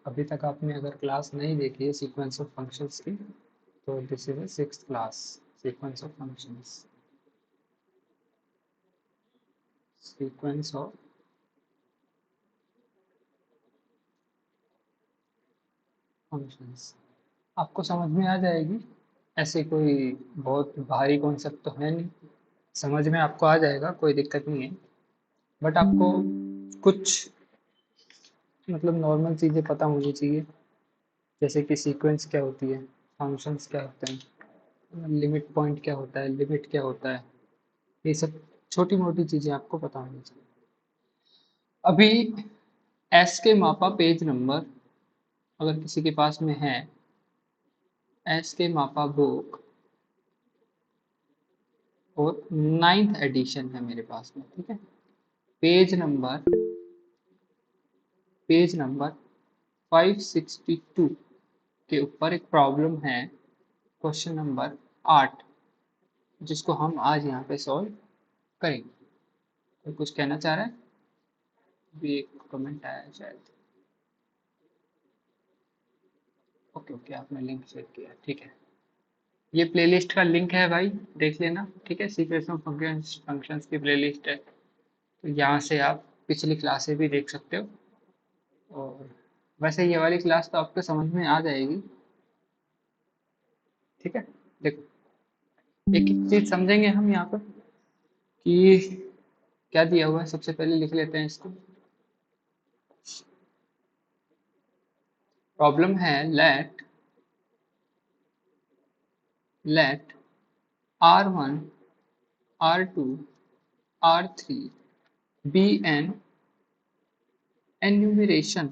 अभी तक आपने अगर क्लास नहीं देखी है सीक्वेंस ऑफ फंक्शंस की, तो this is the 6th class, sequence of functions. Sequence of functions आपको समझ में आ जाएगी। ऐसे कोई बहुत भारी कॉन्सेप्ट तो है नहीं, समझ में आपको आ जाएगा, कोई दिक्कत नहीं है। बट आपको कुछ मतलब नॉर्मल चीज़ें पता होनी चाहिए, जैसे कि सीक्वेंस क्या होती है, फंक्शंस क्या होते हैं, लिमिट पॉइंट क्या होता है, लिमिट क्या होता है, ये सब छोटी मोटी चीज़ें आपको पता होनी चाहिए। अभी एस के मापा पेज नंबर अगर किसी के पास में है, एस के मापा बुक और 9th एडिशन है मेरे पास में, ठीक है। पेज नंबर 562 के ऊपर एक प्रॉब्लम है, क्वेश्चन नंबर 8, जिसको हम आज यहाँ पे सॉल्व करेंगे। तो कुछ कहना चाह रहा है? भी एक कमेंट आया है शायद। ओके ओके, आपने लिंक शेयर किया, ठीक है। ये प्लेलिस्ट का लिंक है भाई, देख लेना, ठीक है। सीक्वेंस ऑफ फंक्शंस की प्लेलिस्ट है, तो यहाँ से आप पिछली क्लासें भी देख सकते हो। और वैसे ये वाली क्लास तो आपको समझ में आ जाएगी, ठीक है। देखो, एक एक चीज समझेंगे हम यहाँ पर कि क्या दिया हुआ है। सबसे पहले लिख लेते हैं इसको। प्रॉब्लम है let R1 R2 R3 be an enumeration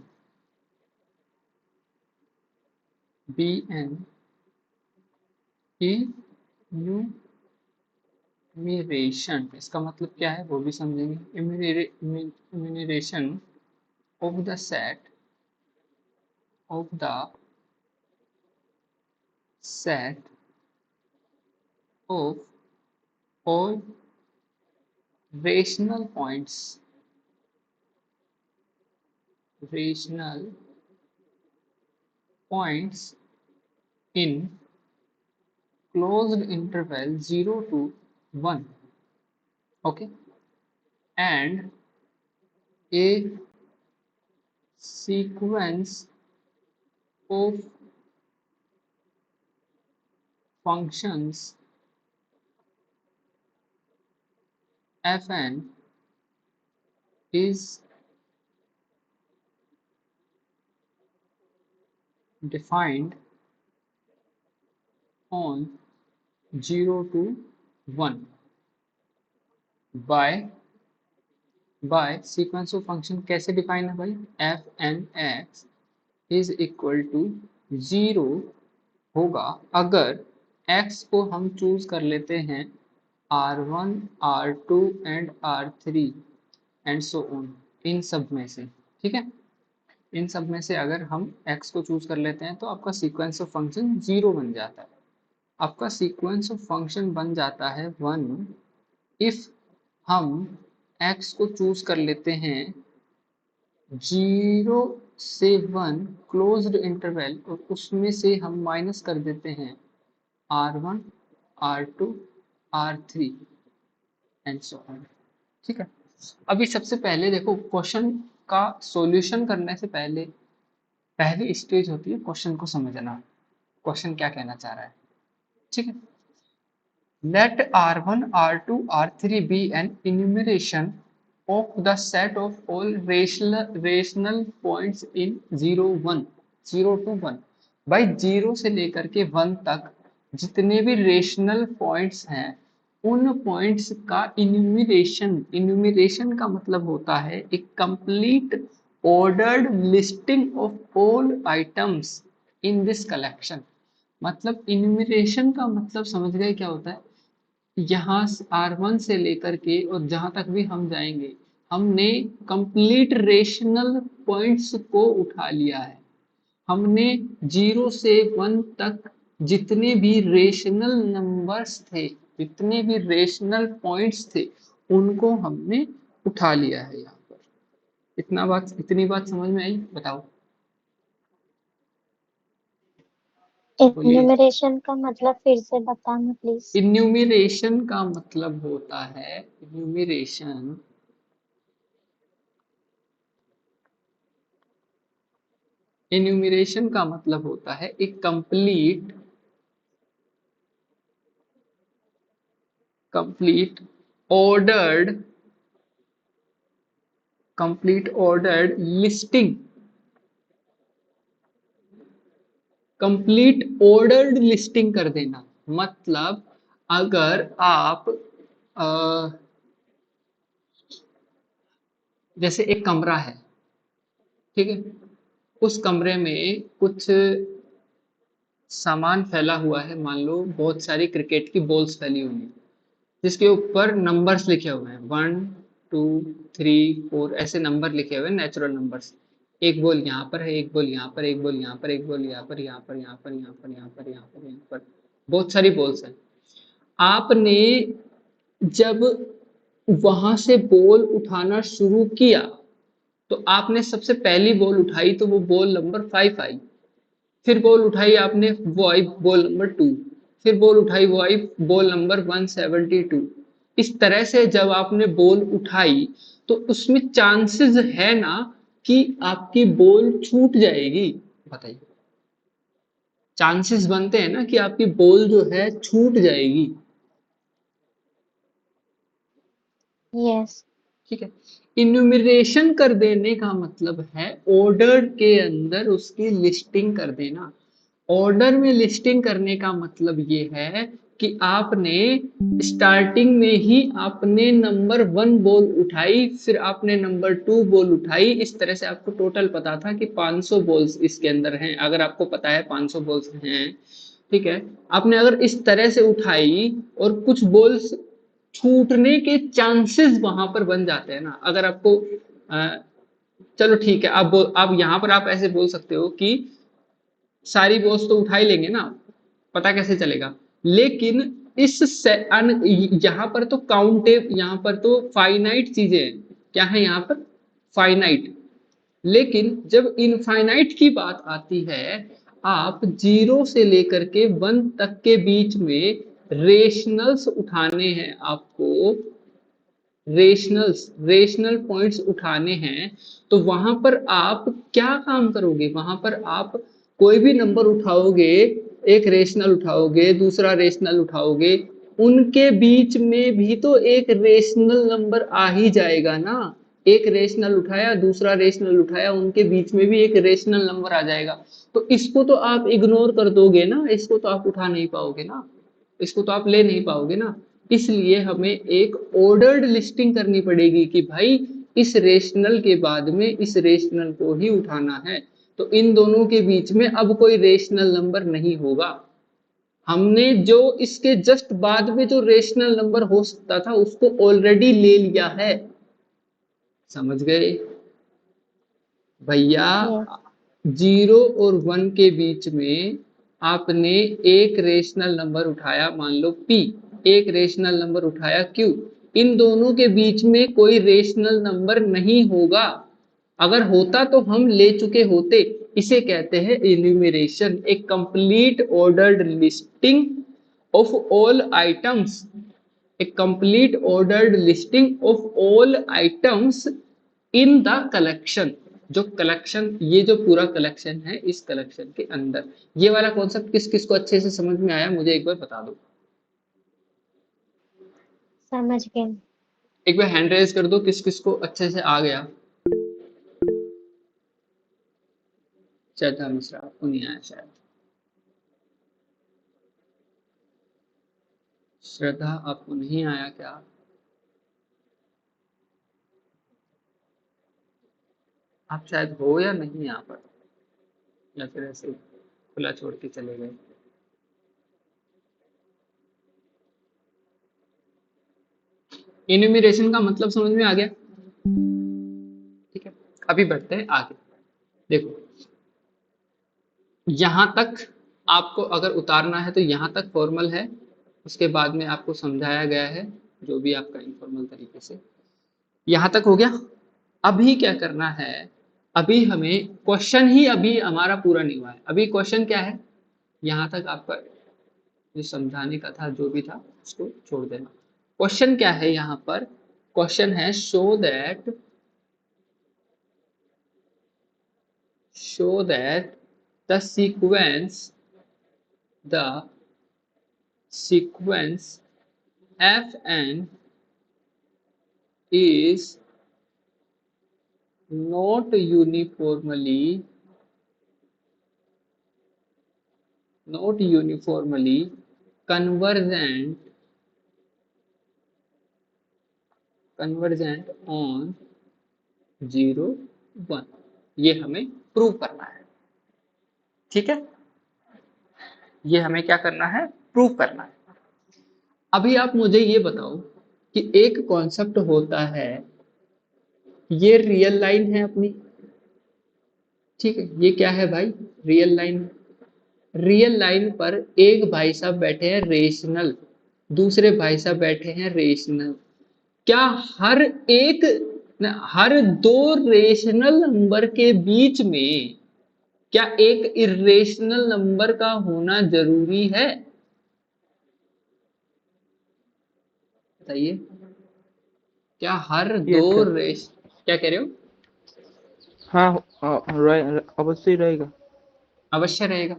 enumeration। इसका मतलब क्या है वो भी समझेंगे। enumeration of the set of all rational points in closed interval 0 to 1, okay, and a sequence of functions fn is defined on 0 to 1 by sequence of function. कैसे define है भाई? F N X is equal to 0 होगा अगर x को हम choose कर लेते हैं R1 R2 and R3 and so on, इन सब में से, ठीक है। इन सब में से अगर हम x को चूज कर लेते हैं तो आपका सीक्वेंस ऑफ फंक्शन 0 बन जाता है। आपका सीक्वेंस ऑफ फंक्शन बन जाता है 1 इफ हम x को चूज कर लेते हैं 0 से 1 क्लोज्ड इंटरवल, और उसमें से हम माइनस कर देते हैं R1 R2 R3 and so on, ठीक है। अभी सबसे पहले देखो, क्वेश्चन का सॉल्यूशन करने से पहले पहली स्टेज होती है क्वेश्चन को समझना, क्वेश्चन क्या कहना चाह रहा है, ठीक है। Let R1 R2 R3 be an enumeration of the set of all rational points in 0 1 0 to 1। भाई 0 से लेकर के 1 तक जितने भी रेशनल पॉइंट्स हैं उन पॉइंट्स का इन्यूमरेशन का मतलब होता है एक complete ordered listing of all items in this collection. मतलब इन्यूमरेशन का मतलब समझ गए क्या होता है? यहाँ R1 से लेकर के और जहां तक भी हम जाएंगे, हमने कंप्लीट रेशनल पॉइंट्स को उठा लिया है। हमने 0 से 1 तक जितने भी रेशनल नंबर्स थे, जितने भी रेशनल पॉइंट्स थे, उनको हमने उठा लिया है यहाँ पर। इतनी बात समझ में आई? बताओ। बोलिए। इन्यूमरेशन का मतलब फिर से बताना प्लीज। इन्यूमरेशन का मतलब होता है, इन्यूमरेशन इन्यूमरेशन का मतलब होता है एक complete ordered listing, complete ordered listing कर देना। मतलब अगर आप जैसे एक कमरा है, ठीक है, उस कमरे में कुछ सामान फैला हुआ है, मान लो बहुत सारी क्रिकेट की बॉल्स फैली हुई हैं जिसके ऊपर नंबर्स लिखे हुए हैं, 1 2 3 4 ऐसे नंबर लिखे हुए हैं, नेचुरल नंबर्स। एक बॉल यहाँ पर है, एक बॉल यहाँ पर, एक बॉल यहाँ पर, एक बॉल यहाँ पर, यहाँ पर, यहाँ पर, यहाँ पर, यहाँ पर, यहाँ पर, यहाँ पर, बहुत सारी बॉल्स हैं। आपने जब वहां से बॉल उठाना शुरू किया तो आपने सबसे पहली बॉल उठाई तो वो बॉल नंबर 5 आई। फिर बॉल उठाई आपने, वो आई बॉल नंबर 2। फिर बॉल उठाई, वो आई बॉल नंबर 172। इस तरह से जब आपने बॉल उठाई तो उसमें चांसेस है ना कि आपकी बॉल छूट जाएगी। बताइए, चांसेस बनते हैं ना कि आपकी बॉल जो है छूट जाएगी। यस। ठीक है। इन्यूमरेशन कर देने का मतलब है ऑर्डर के अंदर उसकी लिस्टिंग कर देना। ऑर्डर में लिस्टिंग करने का मतलब ये है कि आपने स्टार्टिंग में ही आपने नंबर 1 बॉल उठाई, फिर आपने नंबर 2 बॉल उठाई। इस तरह से आपको टोटल पता था कि 500 बॉल्स इसके अंदर हैं। अगर आपको पता है 500 बॉल्स हैं, ठीक है, आपने अगर इस तरह से उठाई और कुछ बॉल्स छूटने के चांसेस वहां पर बन जाते हैं ना। अगर आपको चलो ठीक है, आप यहाँ पर आप ऐसे बोल सकते हो कि सारी बॉल्स तो उठा ही लेंगे ना, पता कैसे चलेगा। लेकिन यहाँ पर तो काउंटेब, यहाँ पर तो फाइनाइट चीजें हैं। क्या है यहाँ पर? फाइनाइट। लेकिन जब इनफाइनाइट की बात आती है, आप 0 से लेकर के 1 तक के बीच में रेशनल्स उठाने हैं आपको, रेशनल पॉइंट्स उठाने हैं। तो वहां पर आप क्या काम करोगे? वहां पर आप कोई भी नंबर उठाओगे, एक रेशनल उठाओगे, दूसरा रेशनल उठाओगे, उनके बीच में भी तो एक रेशनल नंबर आ ही जाएगा ना। एक रेशनल उठाया, दूसरा रेशनल उठाया, उनके बीच में भी एक रेशनल नंबर आ जाएगा। तो इसको तो आप इग्नोर कर दोगे ना, इसको तो आप उठा नहीं पाओगे ना, इसको तो आप ले नहीं पाओगे ना। इसलिए हमें एक ऑर्डर्ड लिस्टिंग करनी पड़ेगी कि भाई इस रेशनल के बाद में इस रेशनल को ही उठाना है। तो इन दोनों के बीच में अब कोई रेशनल नंबर नहीं होगा। हमने जो इसके जस्ट बाद में जो रेशनल नंबर हो सकता था उसको ऑलरेडी ले लिया है। समझ गए भैया? यस। 0 और 1 के बीच में आपने एक रेशनल नंबर उठाया, मान लो p, एक रेशनल नंबर उठाया q। इन दोनों के बीच में कोई रेशनल नंबर नहीं होगा। अगर होता तो हम ले चुके होते। इसे कहते हैं इन्यूमरेशन, एक complete ordered listing of all items, a complete ordered listing of all items in the collection। जो कलेक्शन, ये जो पूरा कलेक्शन है, इस कलेक्शन के अंदर ये वाला कॉन्सेप्ट किस किस को अच्छे से समझ में आया मुझे एक बार बता दो। समझ गए। एक बार हैंड रेज कर दो किस किस को अच्छे से आ गया। श्रद्धा मिश्रा, आपको नहीं आया शायद। श्रद्धा, आपको नहीं आया क्या? आप शायद हो या नहीं यहाँ पर, या फिर ऐसे खुला छोड़ के चले गए। इन्यूमरेशन का मतलब समझ में आ गया? ठीक है, अभी बढ़ते हैं आगे। देखो, यहां तक आपको अगर उतारना है तो यहां तक फॉर्मल है, उसके बाद में आपको समझाया गया है जो भी आपका इनफॉर्मल तरीके से। यहां तक हो गया। अभी क्या करना है? अभी हमें क्वेश्चन ही अभी हमारा पूरा नहीं हुआ है। अभी क्वेश्चन क्या है? यहाँ तक आपका जो समझाने का था जो भी था उसको छोड़ देना। क्वेश्चन क्या है यहाँ पर? क्वेश्चन है show that the sequence fn is not uniformly convergent on 0 1। ये हमें प्रूव करना है। ठीक है, ये हमें क्या करना है? प्रूव करना है। अभी आप मुझे ये बताओ कि एक कॉन्सेप्ट होता है, ये रियल लाइन है अपनी, ठीक है, ये क्या है भाई? Real line. रियल लाइन पर एक भाई साहब बैठे हैं रेशनल, दूसरे भाई साहब बैठे हैं रेशनल। क्या हर दो रेशनल नंबर के बीच में क्या एक इरेशनल नंबर का होना जरूरी है? बताइए, क्या हर Yes, दो sir. क्या कह रहे हो? हाँ, अवश्य रहेगा। अवश्य रहेगा।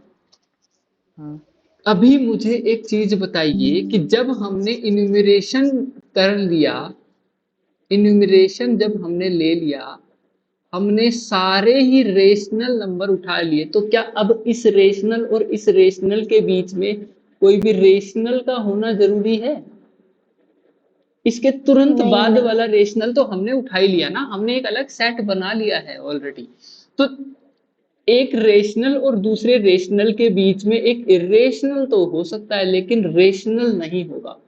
हाँ, अभी मुझे एक चीज बताइए कि जब हमने इन्यूमरेशन कर लिया, इन्यूमरेशन जब हमने ले लिया, हमने सारे ही रेशनल नंबर उठा लिए, तो क्या अब इस रेशनल और इस रेशनल के बीच में कोई भी रेशनल का होना जरूरी है? इसके तुरंत नहीं बाद नहीं वाला रेशनल तो हमने उठा ही लिया ना, हमने एक अलग सेट बना लिया है ऑलरेडी। तो एक रेशनल और दूसरे रेशनल के बीच में एक इरेशनल तो हो सकता है, लेकिन रेशनल नहीं होगा।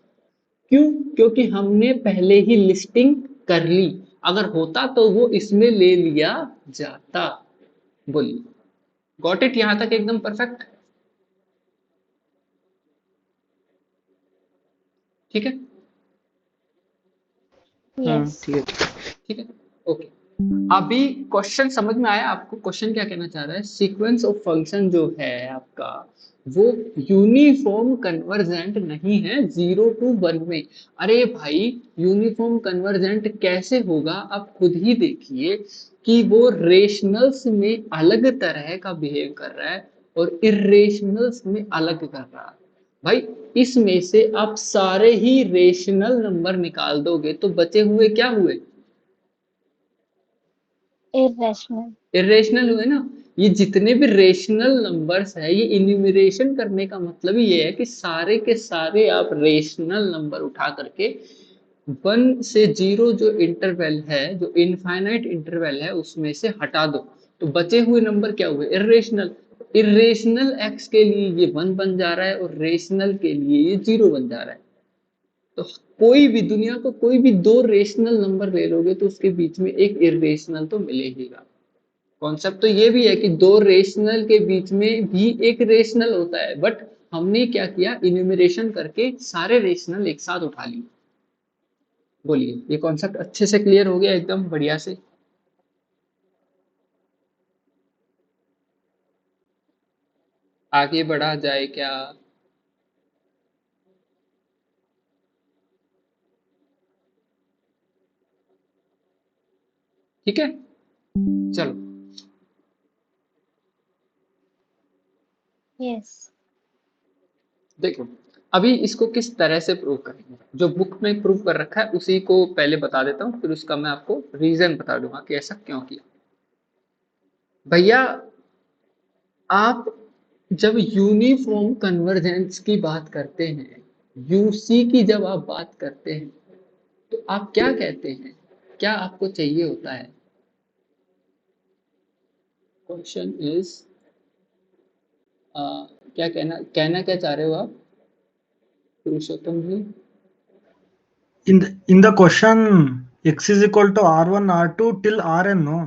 क्यों? क्योंकि हमने पहले ही लिस्टिंग कर ली। अगर होता तो वो इसमें ले लिया जाता। बोलिए, गॉट इट? यहां तक एकदम परफेक्ट? ठीक है, हाँ, यस ठीक है। ठीक है, ओके। अभी क्वेश्चन समझ में आया आपको? क्वेश्चन क्या कहना चाह रहा है? सीक्वेंस ऑफ फंक्शन जो है आपका, वो यूनिफॉर्म कन्वर्जेंट नहीं है 0 to 1 में। अरे भाई, यूनिफॉर्म कन्वर्जेंट कैसे होगा? आप खुद ही देखिए कि वो रेशनल्स में अलग तरह का बिहेव कर रहा है और इरेशनल्स में अलग कर रहा है। भाई, इसमें से आप सारे ही रेशनल नंबर निकाल दोगे तो बचे हुए क्या हुए? इरेशनल इरेशनल हुए ना। ये जितने भी रेशनल नंबर्स है, ये इन्यूमरेशन करने का मतलब ही ये है कि सारे के सारे आप रेशनल नंबर उठा करके 1 से 0 जो इंटरवल है, जो इनफाइनाइट इंटरवल है, उसमें से हटा दो, तो बचे हुए नंबर क्या हुए? इरेशनल। इरेशनल एक्स के लिए ये 1 बन जा रहा है और रेशनल के लिए ये 0 बन जा रहा है। तो कोई भी दुनिया को कोई भी दो रेशनल नंबर ले लोगे तो उसके बीच में एक इरेशनल तो मिलेगा। कॉन्सेप्ट तो ये भी है कि दो रेशनल के बीच में भी एक रेशनल होता है, बट हमने क्या किया? इन्यूमरेशन करके सारे रेशनल एक साथ उठा लिए। बोलिए, ये कॉन्सेप्ट अच्छे से क्लियर हो गया एकदम बढ़िया से? आगे बढ़ा जाए क्या? ठीक है, चलो। यस देखो, अभी इसको किस तरह से प्रूव करेंगे? जो बुक में प्रूव कर रखा है उसी को पहले बता देता हूँ, फिर उसका मैं आपको रीजन बता दूंगा कि ऐसा क्यों किया। भैया, आप जब यूनिफॉर्म कन्वर्जेंस की बात करते हैं, यूसी की जब आप बात करते हैं, तो आप क्या कहते हैं? क्या आपको चाहिए होता है? क्वेश्चन इज, क्या कहना कहना क्या चाह रहे हो आप पुरुषोत्तम जी? In the question, x is equal to r1 r2 till rn, no?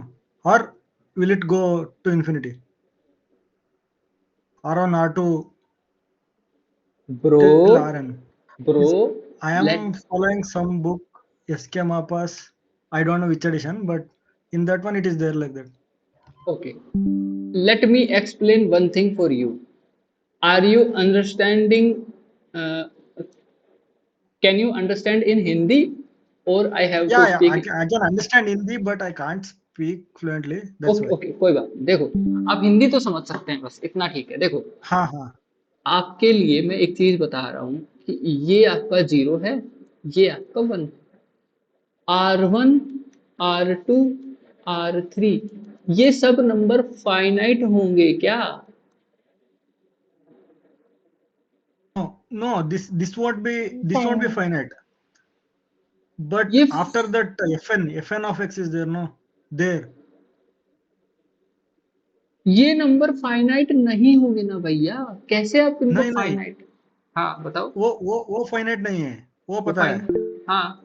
Or will it go to infinity? R1 R2 bro, till rn. Bro, I am late, following some book, SK Mapas. I don't know which edition, but in that one it is there like that. Okay, let me explain one thing for you. Are you understanding, can you understand in Hindi और I have to Yeah, speak? I can understand Hindi, but I can't speak fluently. That's okay why. Okay, कोई बात नहीं। देखो, आप हिंदी तो समझ सकते हैं, बस इतना ठीक है। देखो, हाँ हाँ आपके लिए मैं एक चीज बता रहा हूँ कि ये आपका 0 है, ये आपका 1, R1, R2, R3, ये सब नंबर फाइनाइट होंगे क्या? no, this won't be finite. But ये after that, fn of x is there, no? There. ये नंबर फाइनाइट नहीं होंगे ना भैया, कैसे आप इनको नहीं नहीं, फाइनाइट? हाँ बताओ। वो फाइनाइट नहीं है, वो वो पता है। फाइनाइट, हाँ,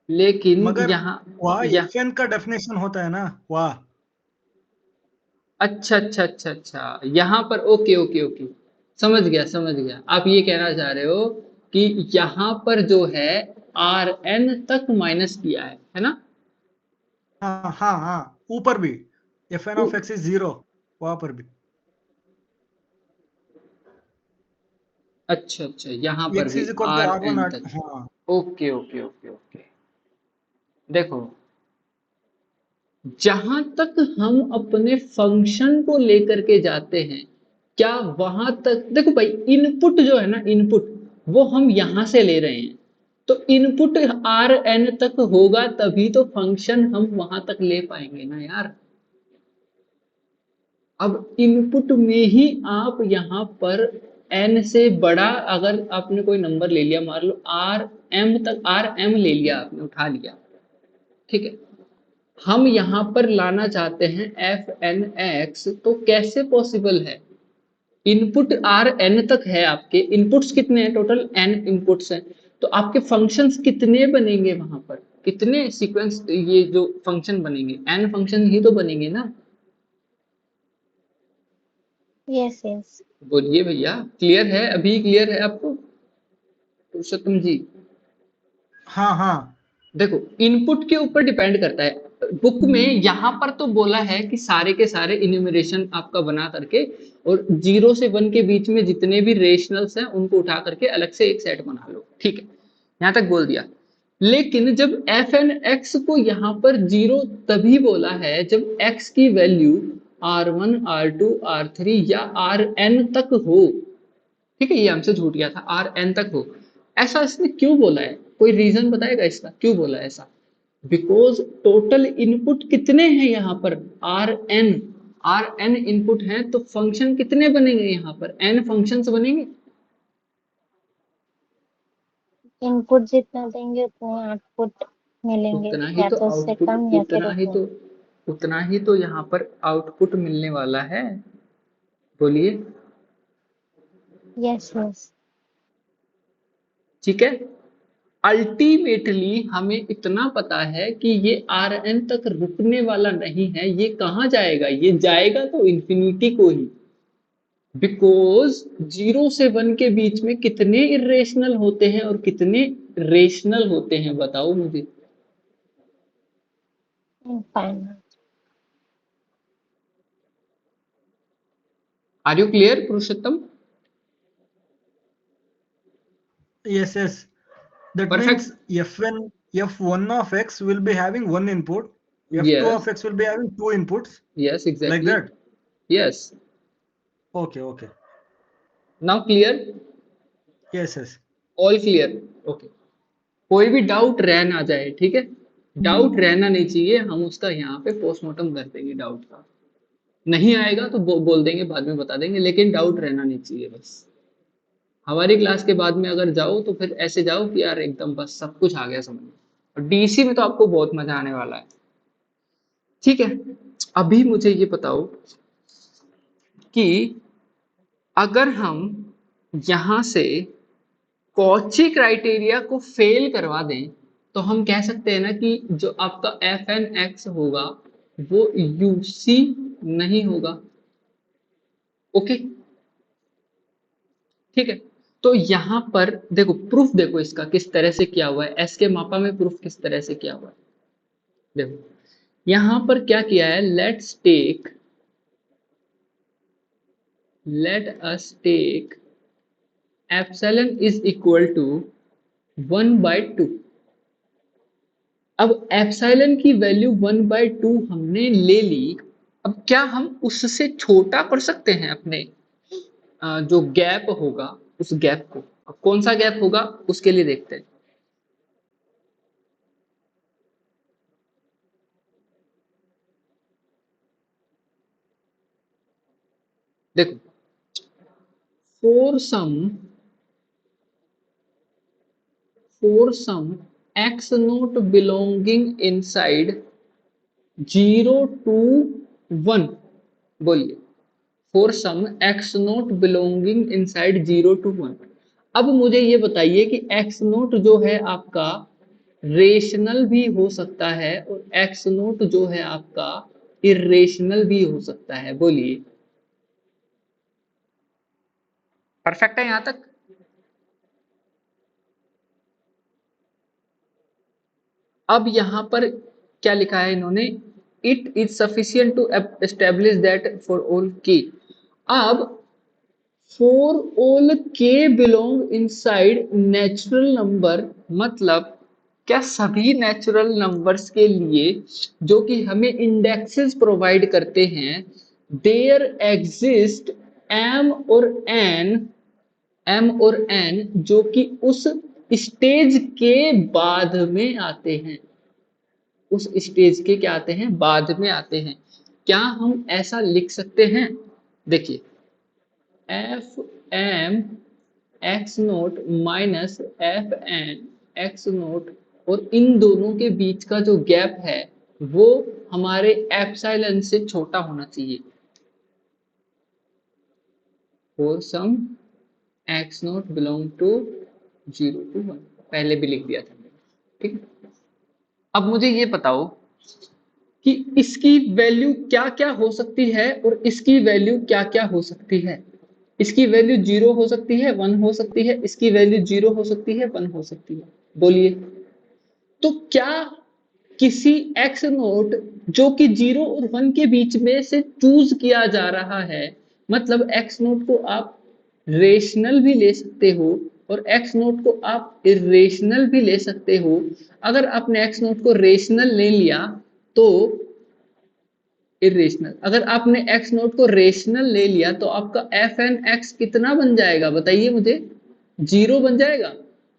लेकिन मगर यहाँ, वहाँ या fn का डेफिनेशन होता है ना, वहाँ। अच्छा अच्छा अच्छा अच्छा, यहाँ पर ओके ओके ओके, समझ गया समझ गया। आप ये कहना चाह रहे हो कि यहाँ पर जो है आर एन तक माइनस किया है ना? हाँ हाँ हाँ, ऊपर भी fn उ- of x is 0, वहाँ पर भी अच्छा अच्छा, यहाँ पर x भी is equal to R r1 and r2, तक। हाँ ओके ओके ओके ओके, देखो, जहां तक हम अपने फंक्शन को लेकर के जाते हैं, क्या वहां तक, देखो भाई, इनपुट जो है ना, इनपुट वो हम यहां से ले रहे हैं, तो इनपुट आर एन तक होगा तभी तो फंक्शन हम वहां तक ले पाएंगे ना यार। अब इनपुट में ही आप यहाँ पर n से बड़ा अगर आपने कोई नंबर ले लिया, मान लो आर एम तक, आर एम ले लिया आपने, उठा लिया, ठीक है, हम यहाँ पर लाना चाहते हैं एफ एन एक्स, तो कैसे पॉसिबल है? इनपुट आर एन तक है, आपके इनपुट्स कितने हैं? टोटल एन इनपुट्स हैं, तो आपके फंक्शंस कितने बनेंगे वहां पर? कितने सीक्वेंस, ये जो फंक्शन बनेंगे, एन फंक्शन ही तो बनेंगे ना? Yes, yes. बोलिए भैया, क्लियर है? अभी क्लियर है आपको पुरुषोत्तम जी? हाँ हाँ देखो, इनपुट के ऊपर डिपेंड करता है। बुक में यहाँ पर तो बोला है कि सारे के सारे इन्यूमरेशन आपका बना करके, और 0 से 1 के बीच में जितने भी रेशनल्स हैं उनको उठा करके अलग से एक सेट बना लो, ठीक है, यहाँ तक बोल दिया। लेकिन जब एफ एन एक्स को यहाँ पर 0 तभी बोला है जब x की वैल्यू R1, R2, R3 या Rn तक हो, ठीक है, ये हमसे छूट गया था, Rn तक हो। ऐसा इसने क्यों बोला है? कोई रीजन बताएगा इसका क्यों बोला है ऐसा? बिकॉज टोटल इनपुट कितने हैं यहाँ पर? Rn, Rn इनपुट हैं, तो फंक्शन कितने बनेंगे यहाँ पर? n फंक्शंस बनेंगे। इनपुट जितना देंगे उतने आउटपुट मिलेंगे, उतना ही या तो तो उससे आउटपुट, कम या फिर उतना। उतना ही तो यहाँ पर आउटपुट मिलने वाला है। बोलिए। Yes yes. ठीक है, अल्टीमेटली हमें इतना पता है कि ये आर एन तक रुकने वाला नहीं है, ये कहाँ जाएगा? ये जाएगा तो इन्फिनिटी को ही, बिकॉज 0 से 1 के बीच में कितने इरेशनल होते हैं और कितने रेशनल होते हैं, बताओ मुझे। Infinite. Are you clear Purushottam? yes yes, that means perfect. f1 of x will be having one input, f2 yes of x will be having two inputs, yes like exactly, that. Yes. Okay now clear? yes all clear? Okay, कोई भी doubt रह ना जाए, ठीक है, doubt रहना नहीं चाहिए, हम उसका यहाँ पे पोस्टमार्टम कर देंगे डाउट का। नहीं आएगा तो बोल देंगे, बाद में बता देंगे, लेकिन डाउट रहना नहीं चाहिए बस। हमारी क्लास के बाद में अगर जाओ तो फिर ऐसे जाओ कि यार एकदम बस सब कुछ आ गया समझ में, और डीसी में तो आपको बहुत मजा आने वाला है। ठीक है, अभी मुझे ये बताओ कि अगर हम यहां से कॉची क्राइटेरिया को फेल करवा दें तो हम कह सकते हैं ना कि जो आपका एफ एन एक्स होगा वो यूसी नहीं होगा। ओके, ठीक है, तो यहां पर देखो, प्रूफ देखो इसका किस तरह से किया हुआ है, एस के मापा में प्रूफ किस तरह से किया हुआ है। देखो यहां पर क्या किया है, let's take let us take epsilon is equal to 1/2। अब एप्सिलॉन की वैल्यू 1/2 हमने ले ली। अब क्या हम उससे छोटा कर सकते हैं अपने जो गैप होगा उस गैप को? अब कौन सा गैप होगा उसके लिए देखते हैं। देखो, for some x not belonging inside 0 to 1, बोलिए, for some x not belonging inside 0 to 1। अब मुझे ये बताइए कि x नोट जो है आपका रेशनल भी हो सकता है और x नोट जो है आपका इरेशनल भी हो सकता है। बोलिए, परफेक्ट है यहां तक? अब यहां पर क्या लिखा है इन्होंने, it is sufficient to establish that for all K. अब for all K belong inside natural number, मतलब क्या सभी नेचुरल नंबर्स के लिए जो कि हमें इंडेक्सेस प्रोवाइड करते हैं, देयर एग्जिस्ट m और n जो कि उस स्टेज के बाद में आते हैं, उस स्टेज के क्या आते हैं, बाद में आते हैं। क्या हम ऐसा लिख सकते हैं? देखिए, F M X not minus F N X not, और इन दोनों के बीच का जो गैप है वो हमारे एप्सिलॉन से छोटा होना चाहिए। For some X not belong to 0 to 1, पहले भी लिख दिया था मैंने, ठीक है। अब मुझे ये बताओ कि इसकी वैल्यू क्या क्या हो सकती है और इसकी वैल्यू क्या क्या हो सकती है। इसकी वैल्यू 0 हो सकती है, 1 हो सकती है, इसकी वैल्यू 0 हो सकती है, 1 हो सकती है। बोलिए, तो क्या किसी x नोट जो कि 0 और 1 के बीच में से चूज किया जा रहा है, मतलब x नोट को आप रेशनल भी ले सकते हो और x नोट को आप इरेशनल भी ले सकते हो। अगर आपने x नोट को रेशनल ले लिया तो इरेशनल, अगर आपने x नोट को रेशनल ले लिया तो आपका एफ एन एक्स कितना बन जाएगा बताइए मुझे? 0 बन जाएगा।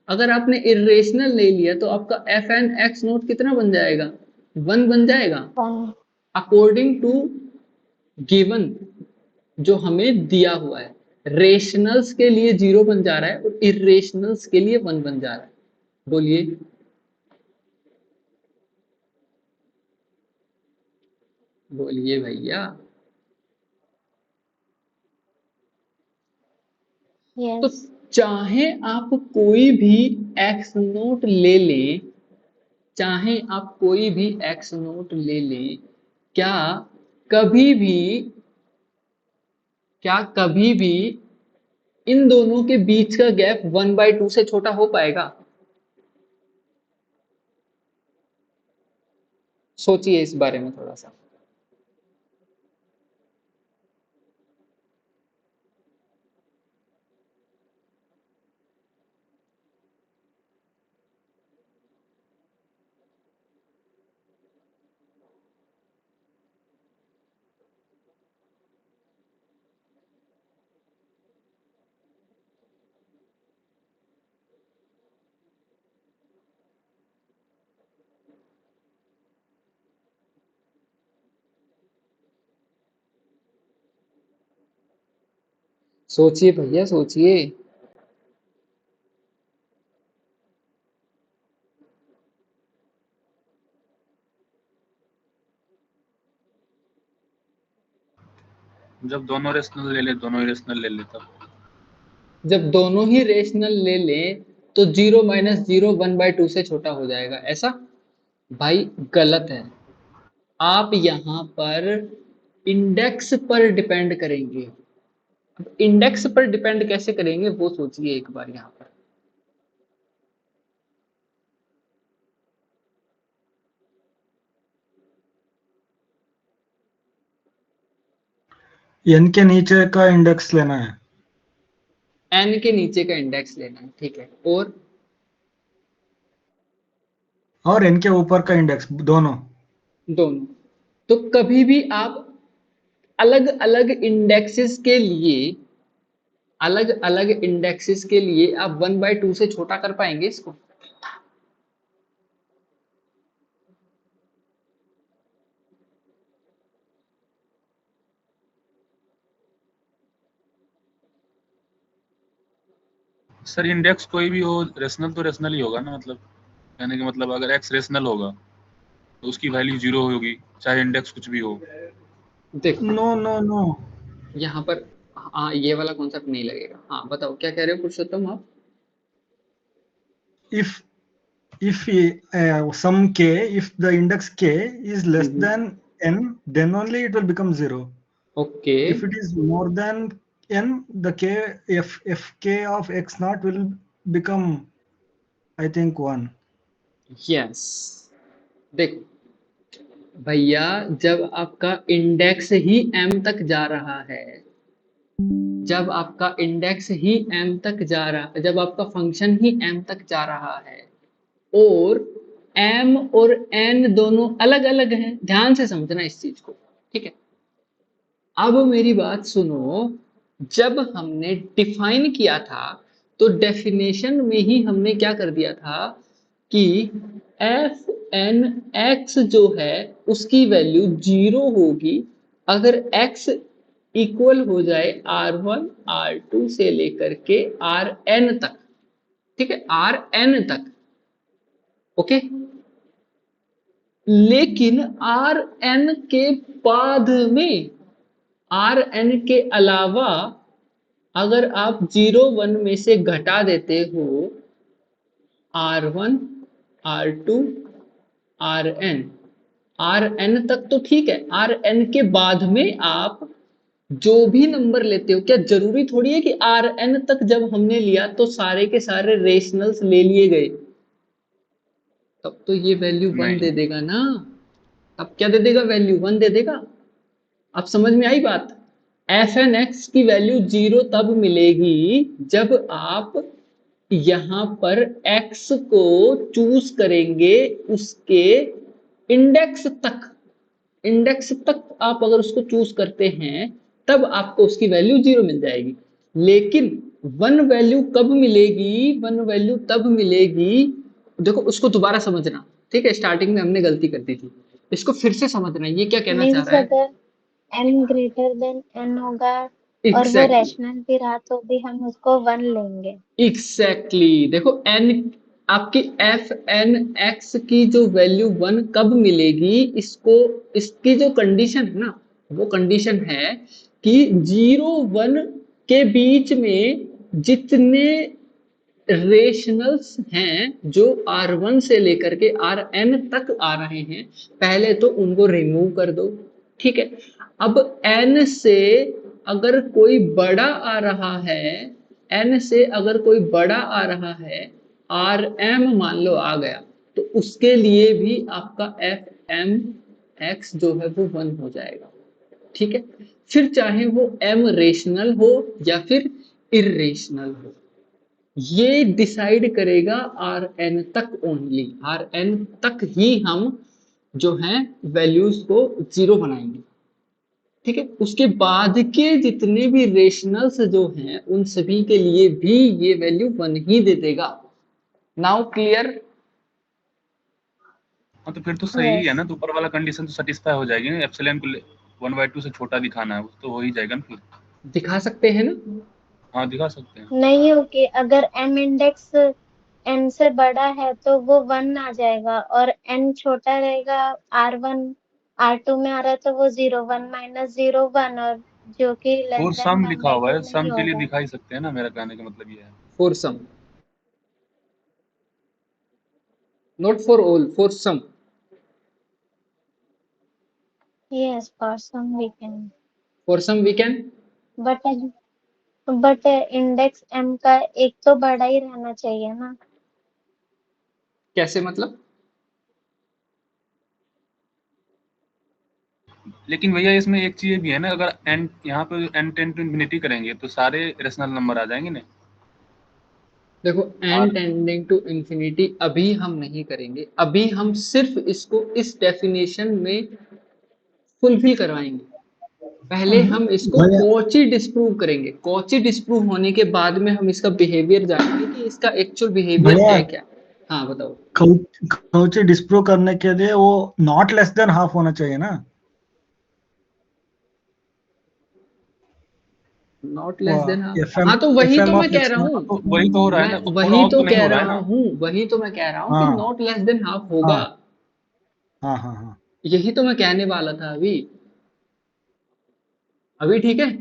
अगर आपने इरेशनल ले लिया तो आपका एफ एन एक्स नोट कितना बन जाएगा? 1 बन जाएगा, 1। अकॉर्डिंग टू गिवन जो हमें दिया हुआ है। रेशनल्स के लिए 0 बन जा रहा है और इरेशनल्स के लिए 1 बन जा रहा है। बोलिए, बोलिए भैया। तो यस। चाहे आप कोई भी एक्स नोट ले लें, चाहे आप कोई भी एक्स नोट ले लें, क्या कभी भी क्या कभी भी इन दोनों के बीच का गैप 1/2 से छोटा हो पाएगा? सोचिए इस बारे में थोड़ा सा। सोचिए भैया, सोचिए। जब दोनों रेशनल ले ले, दोनों इरेशनल ले ले तब। जब दोनों ही रेशनल ले लें तो 0 - 0 1/2 से छोटा हो जाएगा, ऐसा? भाई गलत है। आप यहाँ पर इंडेक्स पर डिपेंड करेंगे। अब इंडेक्स पर डिपेंड कैसे करेंगे वो सोचिए एक बार यहाँ पर। n के नीचे का इंडेक्स लेना है n के नीचे का इंडेक्स लेना है, ठीक है। और n के ऊपर का इंडेक्स, दोनों। दोनों। तो कभी भी आप अलग अलग इंडेक्सेस के लिए आप 1/2 से छोटा कर पाएंगे इसको? सर इंडेक्स कोई भी हो, रेशनल तो रेशनल ही होगा ना, मतलब कहने का मतलब अगर x रेशनल होगा तो उसकी वैल्यू 0 होगी, चाहे इंडेक्स कुछ भी हो। देखो नो नो नो, यहाँ पर हाँ, ये वाला कॉन्सेप्ट नहीं लगेगा। हाँ बताओ क्या कह रहे हो पुरुषोत्तम आप? if some k, if the index k is less than n, then only it will become 0. Okay If it is more than n, the k, if k of x naught will become, I think, 1. Yes. देखो भैया, जब आपका index ही m तक जा रहा है, जब आपका इंडेक्स ही m तक जा रहा, जब आपका फंक्शन ही m तक जा रहा है और m और n दोनों अलग अलग हैं, ध्यान से समझना इस चीज को, ठीक है। अब मेरी बात सुनो, जब हमने डिफाइन किया था तो डेफिनेशन में ही हमने क्या कर दिया था कि एफ एन एक्स जो है उसकी वैल्यू 0 होगी अगर x इक्वल हो जाए R1 R2 से लेकर के Rn तक, ठीक है, Rn तक, ओके। लेकिन Rn के बाद में, Rn के अलावा अगर आप 0 1 में से घटा देते हो R1 R2 Rn तक तो ठीक है, Rn के बाद में आप जो भी नंबर लेते हो, क्या जरूरी थोड़ी है कि Rn तक जब हमने लिया तो सारे के सारे रेशनल्स ले लिए गए? तब तो ये वैल्यू 1 नहीं। दे देगा ना। अब क्या दे देगा? वैल्यू 1 दे देगा। अब समझ में आई बात? एफ एन एक्स की वैल्यू 0 तब मिलेगी जब आप यहां पर x को चूज करेंगे उसके इंडेक्स तक आप अगर उसको चूज करते हैं तब आपको उसकी वैल्यू 0 मिल जाएगी। लेकिन 1 वैल्यू कब मिलेगी? 1 वैल्यू तब मिलेगी, देखो उसको दोबारा समझना, ठीक है, स्टार्टिंग में हमने गलती कर दी थी, इसको फिर से समझना। ये क्या कहना चाह मीन्स रहा है? अगर n ग्रेटर देन n होगा और वो Exactly. रैशनल भी रहा तो भी हम उसको 1 लेंगे। एग्जैक्टली देखो n, आपकी एफ एन एक्स की जो वैल्यू 1 कब मिलेगी, इसको, इसकी जो कंडीशन है ना, वो कंडीशन है कि 0 1 के बीच में जितने रेशनल्स हैं जो R1 से लेकर के Rn तक आ रहे हैं, पहले तो उनको रिमूव कर दो, ठीक है। अब n से अगर कोई बड़ा आ रहा है, n से अगर कोई बड़ा आ रहा है, Rm मान लो आ गया, तो उसके लिए भी आपका एफ एम एक्स जो है वो 1 हो जाएगा, ठीक है। फिर चाहे वो m रेशनल हो या फिर इरेशनल हो, ये डिसाइड करेगा Rn तक ओनली, Rn तक ही हम जो है वैल्यूज को 0 बनाएंगे, ठीक है। उसके बाद के जितने भी रेशनल्स जो हैं उन सभी के लिए भी ये वैल्यू 1 ही दे देगा। Now clear? हाँ तो फिर तो सही Yes. है ना, तो ऊपर वाला कंडीशन तो सेटिस्फाई हो जाएगी ना, एप्सिलॉन को 1/2 से छोटा दिखाना है, तो हो ही जाएगा ना फिर। दिखा सकते हैं ना? हाँ दिखा सकते हैं। नहीं होगी, अगर m इंडेक्स n से बड़ा है तो वो 1 आ जाएगा और n छोटा रहेगा, R1 R2 में आ रहा है तो वो 0 1 माइनस 0 1 और जो कि लेस और देन सम 1 लिखा है हुआ वो है, नहीं सम के लिए होगा। दिखा ही सकते हैं ना, मेरा कहने का मतलब ये है। For some, not for all, for some. Yes, for some we can. For some we can. But index m का एक तो बड़ा ही रहना चाहिए ना। कैसे मतलब? लेकिन भैया इसमें एक चीज भी है ना, अगर n यहाँ पे n टेंड टू इन्फिनिटी करेंगे तो सारे रेशनल नंबर आ जाएंगे ना। देखो n और टेंडिंग टू इंफिनिटी अभी हम नहीं करेंगे, अभी हम सिर्फ इसको इस डेफिनेशन में फुलफिल करवाएंगे। पहले हम इसको भैया कॉची डिस्प्रूव करेंगे, कॉची डिस्प्रूव होने के बाद में हम इसका बिहेवियर जानेंगे कि इसका एक्चुअल बिहेवियर भैया है क्या। हाँ बताओ। कौची डिस्प्रूव करने के लिए वो नॉट लेस देन हाफ होना चाहिए ना। नॉट वो less than half, F M हाँ तो एफ वही तो एम मैं ऑफ कह एक्स रहा नॉट। हूँ, तो वही तो हो रहा है मैं ना, फॉर वही ऑल तो तो नहीं कह हो रहा है रहा ना। हूँ, वही तो मैं कह रहा हूँ कि हाँ नॉट लेस देन हाफ होगा। हाँ हाँ हाँ हाँ। यही तो मैं कहने वाला था अभी। अभी ठीक है।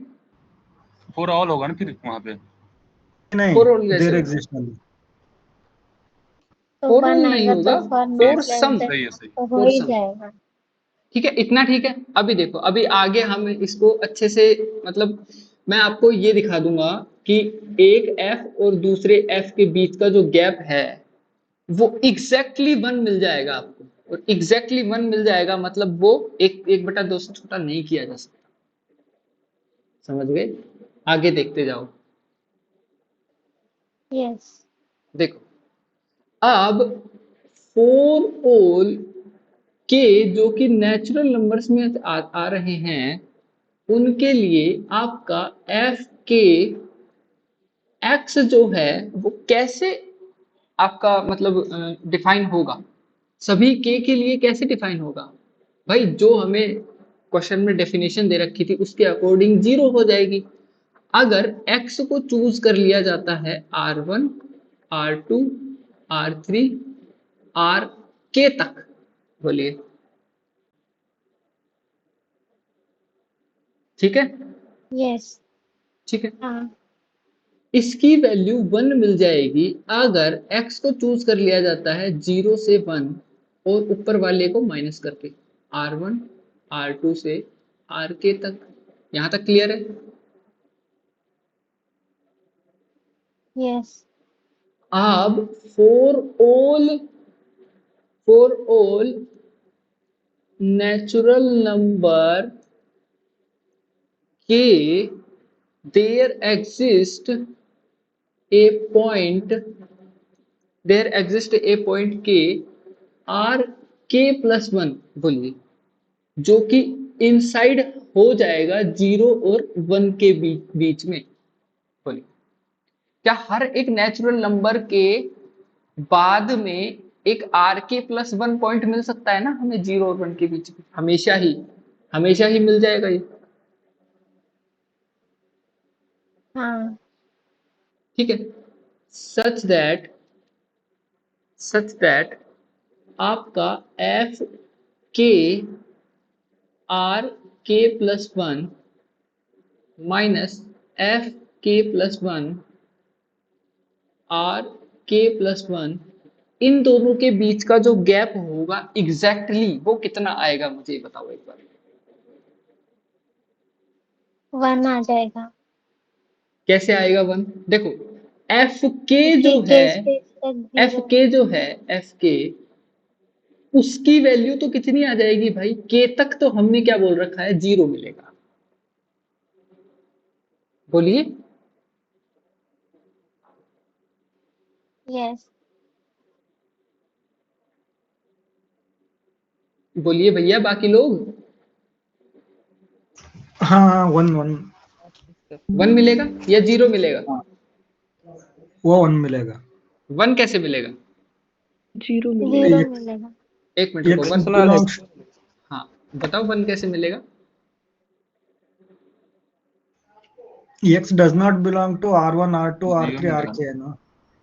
फॉर ऑल होगा ना फिर वहां पे। नहीं, फोर ऑल कैसे देर होगा? Exist only. तो फोर ऑल 1 नहीं आएगा तो होगा, for okay, for not less some, then सही है हाफ सही। तो हो फोर ही सम। जाएगा। ठीक है, इतना ठीक है। अभी देखो, अभी आगे हम इसको अच्छे से, मतलब मैं आपको ये दिखा दूंगा कि एक f और दूसरे f के बीच का जो गैप है वो एग्जैक्टली 1 मिल जाएगा आपको, और एग्जैक्टली 1 मिल जाएगा मतलब वो 1/2 से छोटा नहीं किया जा सकता। समझ गए? आगे देखते जाओ। यस। देखो अब फोर ऑल के जो कि नेचुरल नंबर्स में आ रहे हैं, उनके लिए आपका एफ के एक्स जो है वो कैसे आपका मतलब डिफाइन होगा, सभी के लिए कैसे डिफाइन होगा भाई? जो हमें क्वेश्चन में डेफिनेशन दे रखी थी उसके अकॉर्डिंग 0 हो जाएगी। अगर x को चूज कर लिया जाता है R1 R2 R3 R के तक, बोलिए ठीक है? यस। ठीक है, हाँ। इसकी वैल्यू 1 मिल जाएगी अगर x को चूज कर लिया जाता है 0 से 1 और ऊपर वाले को माइनस करके, R1 R2 से Rk तक। यहां तक क्लियर है? यस। अब फॉर ऑल नेचुरल नंबर के देयर एग्जिस्ट ए पॉइंट, के आर के प्लस 1, बोलिए, जो कि इनसाइड हो जाएगा 0 और 1 के बीच में। बोलिए, क्या हर एक नेचुरल नंबर के बाद में एक आर के प्लस 1 पॉइंट मिल सकता है ना हमें 0 और 1 के बीच में? हमेशा ही मिल जाएगा ये। हाँ। ठीक है, सच दैट आपका एफ के आर के प्लस 1 माइनस एफ के प्लस 1 आर के प्लस 1, इन दोनों के बीच का जो गैप होगा एग्जैक्टली वो कितना आएगा, मुझे बताओ एक बार। 1 आ जाएगा कैसे आएगा 1? देखो एफ के क्योंकि जो है, के स्पेस तक एफ 0 के है। जो है, एफ के उसकी वैल्यू तो कितनी आ जाएगी भाई? के तक तो हमने क्या बोल रखा है, 0 मिलेगा। बोलिए यस। बोलिए भैया, बाकी लोग। हाँ हाँ, 1 1। 1 मिलेगा या 0 मिलेगा? वो 1 मिलेगा। 1 कैसे मिलेगा? 0 मिलेगा। 0 एक्स मिलेगा। एक मिनट रुको, एक्स 1 पर्सनल है। बिलोंग्स। हाँ बताओ 1 कैसे मिलेगा? X does not belong to R1 R2 zero R3 मिलेगा। RK है ना।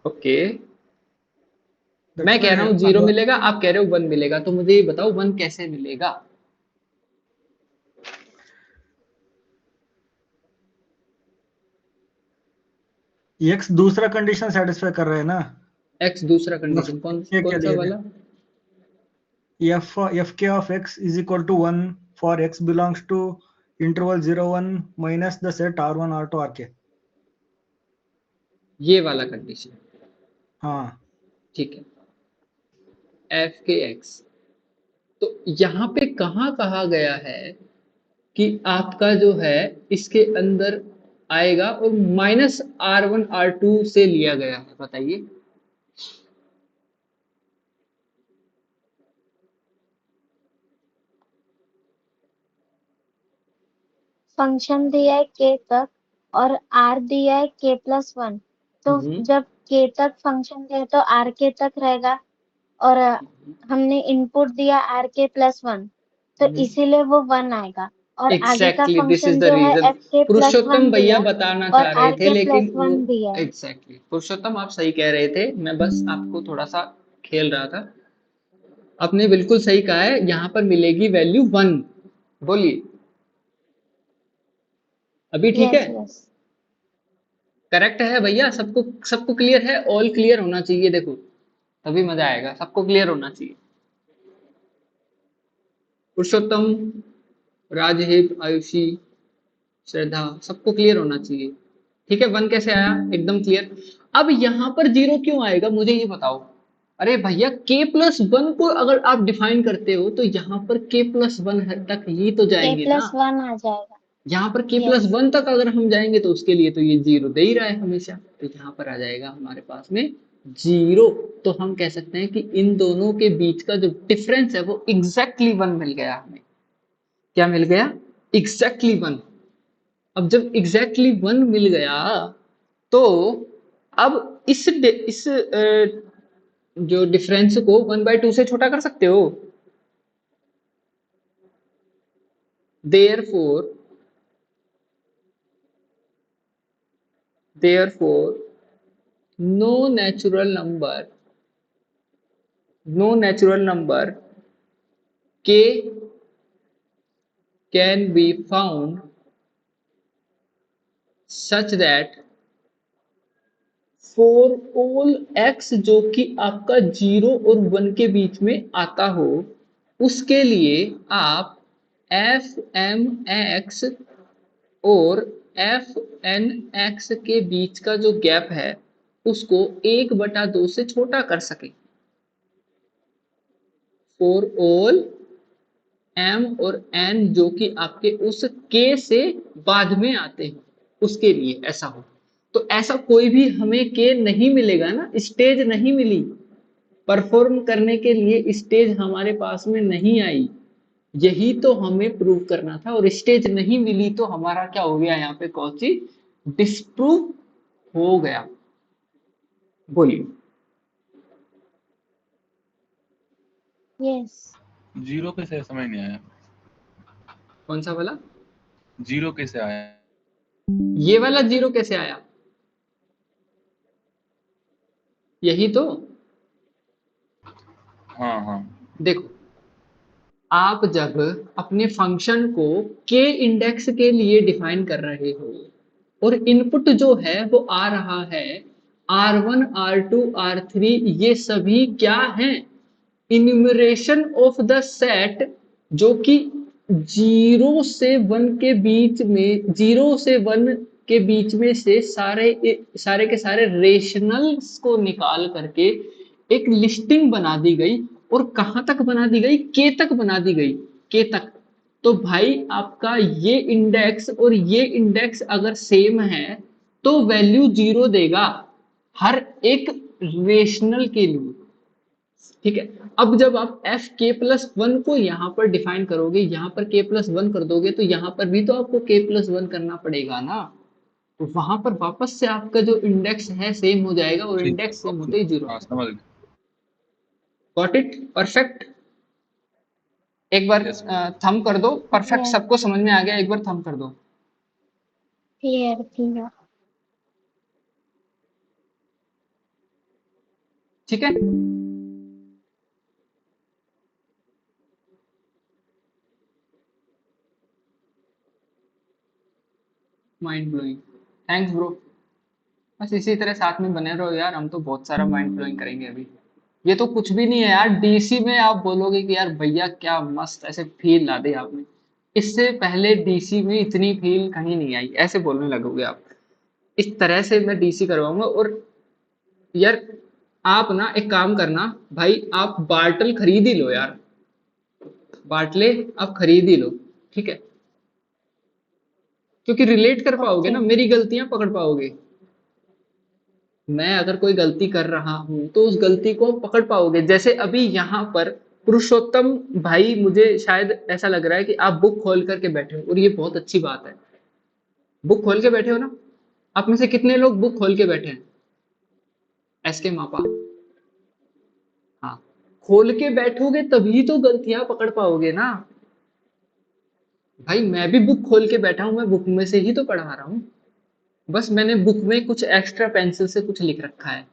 ओके, दैट्स मैं कह रहा व्हाई हूँ 0 अगर मिलेगा, आप कह रहे हो 1 मिलेगा, तो मुझे ये बताओ 1 कैसे मिलेगा? एक्स दूसरा कंडीशन सेटिस्फाई कर रहे हैं ना। x दूसरा एफ कंडीशन के कौन सा लिए वाला? F K of X is equal to 1 for X belongs to interval 0 1 minus the set R1 R2 RK। ये वाला कंडीशन, हाँ ठीक है, f के x। तो यहाँ पे कहाँ कहा गया है कि आपका जो है इसके अंदर आएगा और माइनस R1 R2 से लिया गया है, बताइए। फंक्शन दिया है k तक और r दिया है k+1, तो जब k तक फंक्शन दिया तो r k तक रहेगा और हमने इनपुट दिया r k+1, तो इसीलिए वो 1 आएगा। और आगे का Exactly, this is function the जो है reason. पुरुषोत्तम fk+1 भैया दिया बताना और चाह रहे थे लेकिन वो rk+1 दिया है। एग्जैक्टली पुरुषोत्तम आप सही कह रहे थे, मैं बस आपको थोड़ा सा खेल रहा था। आपने बिल्कुल सही कहा है, यहाँ पर मिलेगी वैल्यू 1। बोलिए अभी ठीक है, यस यस करेक्ट है भैया? सबको सबको क्लियर है? ऑल क्लियर होना चाहिए, देखो तभी मजा आएगा, सबको क्लियर होना चाहिए। पुरुषोत्तम, राजहित, आयुषी, श्रद्धा, सबको क्लियर होना चाहिए। ठीक है, 1 कैसे आया? एकदम क्लियर। अब यहाँ पर 0 क्यों आएगा मुझे ये बताओ। अरे भैया k+1 को अगर आप डिफाइन करते हो तो यहाँ पर k+1 तक ही तो जाएंगे ना। k+1 आ जाएगा। यहाँ पर k+1 तक अगर हम जाएंगे तो उसके लिए तो ये 0 दे ही रहा है हमेशा, तो यहाँ पर आ जाएगा हमारे पास में 0। तो हम कह सकते हैं कि इन दोनों के बीच का जो डिफरेंस है वो एग्जैक्टली 1 मिल गया हमें। क्या मिल गया? एग्जैक्टली 1। अब जब एग्जैक्टली 1 मिल गया तो अब इस जो डिफरेंस को 1/2 से छोटा कर सकते हो। therefore no natural number k can be found such that for all x जो कि आपका 0 और 1 के बीच में आता हो, उसके लिए आप fmx और fnx के बीच का जो गैप है उसको 1/2 से छोटा कर सके। फॉर ऑल m और n जो कि आपके उस k से बाद में आते हैं उसके लिए ऐसा हो। तो ऐसा कोई भी हमें k नहीं मिलेगा ना, स्टेज नहीं मिली, परफॉर्म करने के लिए स्टेज हमारे पास में नहीं आई, यही तो हमें प्रूव करना था। और स्टेज नहीं मिली तो हमारा क्या हो गया यहाँ पे कौची डिस्प्रूव हो गया। बोलिए। यस 0 कैसे समझ नहीं आया? कौन सा वाला? 0 कैसे आया? ये वाला 0 कैसे आया? यही तो। हाँ हाँ देखो, आप जब अपने फंक्शन को k इंडेक्स के लिए डिफाइन कर रहे हो और इनपुट जो है वो आ रहा है R1 R2 R3, ये सभी क्या हैं? इन्यूमरेशन ऑफ द सेट जो कि 0 से 1 के बीच में, 0 से 1 के बीच में से सारे के सारे रेशनल्स को निकाल करके एक लिस्टिंग बना दी गई। और कहां तक बना दी गई? k तक बना दी गई, k तक। तो भाई आपका ये इंडेक्स और ये इंडेक्स अगर सेम है तो वैल्यू 0 देगा हर एक रेशनल के लिए। ठीक है, अब जब आप fk+1 को यहाँ पर डिफाइन करोगे, यहाँ पर k+1 कर दोगे तो यहाँ पर भी तो आपको k+1 करना पड़ेगा ना। तो वहां पर वापस से आपका जो इंडेक्स है सेम हो जाएगा और ठीक। इंडेक्स सेम होते ही 0। हाँ समझ गया। Got it? परफेक्ट। एक बार Yes. थंब कर दो। Perfect, Yeah. सबको समझ में आ गया? एक बार थंब कर दो। Clear clear. ठीक है, माइंड ब्लोइंग। Thanks bro. बस इसी तरह साथ में बने रहो यार, हम तो बहुत सारा माइंड ब्लोइंग करेंगे अभी। ये तो कुछ भी नहीं है यार, डीसी में आप बोलोगे कि यार भैया क्या मस्त ऐसे फील ला दी आपने, इससे पहले डीसी में इतनी फील कहीं नहीं आई, ऐसे बोलने लगोगे आप। इस तरह से मैं डीसी करवाऊंगा। और यार आप ना एक काम करना भाई, आप बार्टल खरीद ही लो यार, बार्टले आप खरीद ही लो। ठीक है, क्योंकि रिलेट कर पाओगे ओके ना, मेरी गलतियां पकड़ पाओगे। मैं अगर कोई गलती कर रहा हूं तो उस गलती को पकड़ पाओगे। जैसे अभी यहाँ पर पुरुषोत्तम भाई, मुझे शायद ऐसा लग रहा है कि आप बुक खोल करके बैठे हो, और ये बहुत अच्छी बात है। बुक खोल के बैठे हो ना? आप में से कितने लोग बुक खोल के बैठे हैं? एस के मापा। हाँ, खोल के बैठोगे तभी तो गलतियां पकड़ पाओगे ना। भाई मैं भी बुक खोल के बैठा हूं, मैं बुक में से ही तो पढ़ा रहा हूँ। बस मैंने बुक में कुछ एक्स्ट्रा पेंसिल से कुछ लिख रखा है,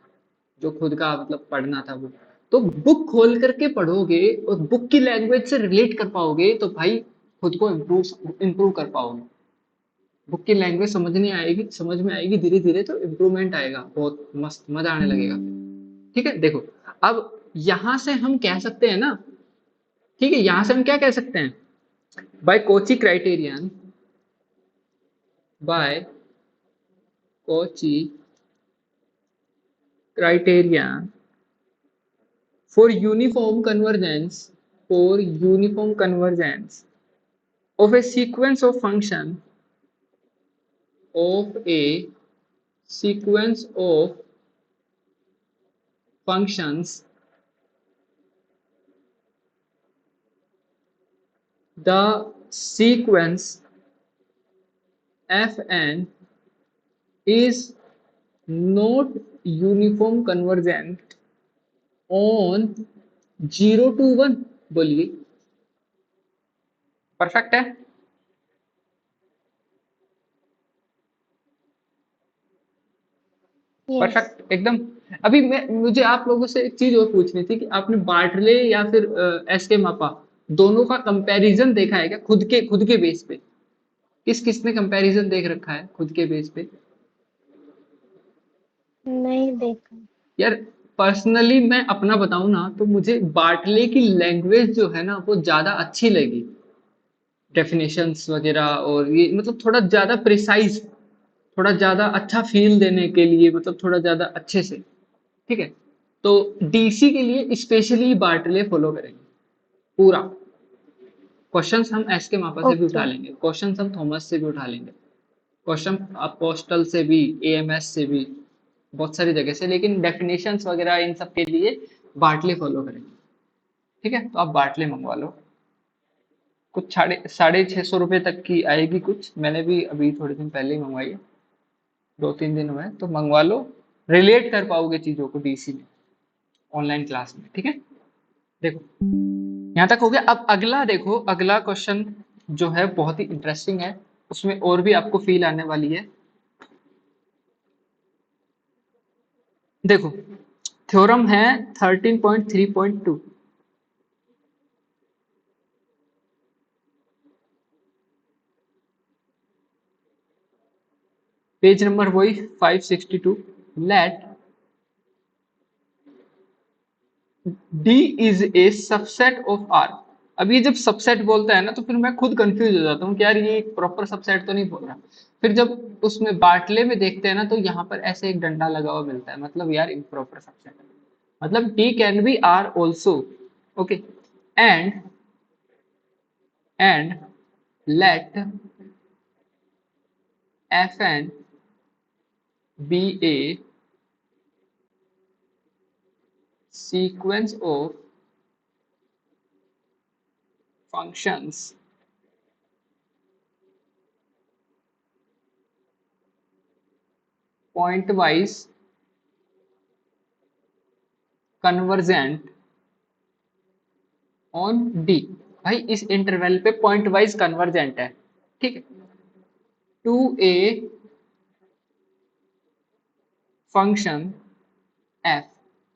जो खुद का मतलब पढ़ना था वो। तो बुक खोल करके पढ़ोगे और बुक की लैंग्वेज से रिलेट कर पाओगे तो भाई खुद को इम्प्रूव कर पाओगे। बुक की लैंग्वेज समझ में आएगी धीरे धीरे, तो इम्प्रूवमेंट आएगा, बहुत मस्त मजा आने लगेगा। ठीक है, देखो अब यहां से हम कह सकते हैं ना, ठीक है, यहां से हम क्या कह सकते हैं? By Cauchy criterion, by Cauchy criterion for uniform convergence, for uniform convergence of a sequence of function, of a sequence of functions, the sequence fn is not uniform convergent on 0 to 1। बोलिए, perfect है? Yes perfect एकदम। अभी मुझे आप लोगों से एक चीज और पूछनी थी कि आपने बार्टले या फिर एस के मापा दोनों का कंपैरिजन देखा है क्या, खुद के बेस पे? किसने कंपैरिजन देख रखा है खुद के बेस पे? नहीं देखा। यार पर्सनली मैं अपना बताऊं ना, तो मुझे बार्टले की लैंग्वेज जो है ना वो ज्यादा अच्छी लगी। डेफिनेशंस वगैरह, और ये मतलब थोड़ा ज्यादा प्रिसाइज, थोड़ा ज्यादा अच्छा फील देने के लिए, मतलब थोड़ा ज्यादा अच्छे से। ठीक है, तो डीसी के लिए स्पेशली बार्टले फॉलो करेंगे पूरा। क्वेश्चंस हम एस के मापा से भी ओके उठा लेंगे, क्वेश्चंस हम थॉमस से भी उठा लेंगे, क्वेश्चन अपोस्टल से भी, एएमएस से भी, बहुत सारी जगह से, लेकिन डेफिनेशंस वगैरह इन सब के लिए बार्टले फॉलो करेंगे। ठीक है, तो आप बार्टले मंगवा लो। कुछ साढ़े 600 रुपये तक की आएगी कुछ, मैंने भी अभी थोड़े दिन पहले ही मंगवाई है, 2-3 दिन हुए हैं, तो मंगवा लो। रिलेट कर पाओगे चीजों को डीसी में, ऑनलाइन क्लास में। ठीक है, देखो यहाँ तक हो गया। अब अगला देखो, अगला क्वेश्चन जो है बहुत ही इंटरेस्टिंग है, उसमें और भी आपको फील आने वाली है। देखो थ्योरम है 13.3.2, पेज नंबर वही 562। Let D is a subset of R। अब ये जब सबसेट बोलता है ना, तो फिर मैं खुद कंफ्यूज हो जाता हूँ कि यार ये एक प्रॉपर सबसेट तो नहीं बोल रहा। फिर जब उसमें बाटले में देखते हैं ना, तो यहाँ पर ऐसे एक डंडा लगा हुआ मिलता है, मतलब यार इम्प्रॉपर सबसेट है, मतलब D can be R also. Okay, and let Fn be a sequence of functions pointwise convergent on D। भाई इस इंटरवल पे पॉइंट वाइज कन्वर्जेंट है। ठीक है, to a function F.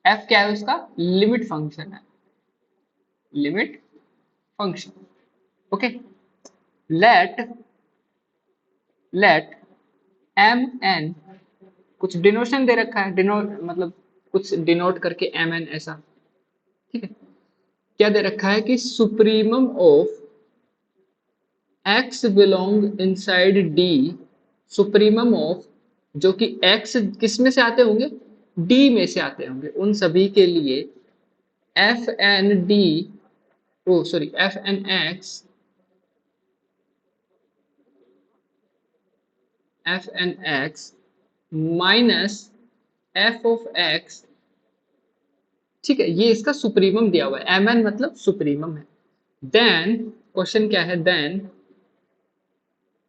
F क्या है उसका? लिमिट फंक्शन है, limit function. Okay, let M N, कुछ डिनोशन दे रखा है, डिनोट मतलब कुछ डिनोट करके एम एन ऐसा। ठीक है, क्या दे रखा है कि supremum of x belong inside D, supremum of, जो कि एक्स किस में से आते होंगे? डी में से आते होंगे, उन सभी के लिए F N D, oh sorry, F N X F N x minus F of X, ठीक है, ये इसका सुप्रीमम दिया हुआ है, एम एन मतलब सुप्रीमम है। देन क्वेश्चन क्या है, देन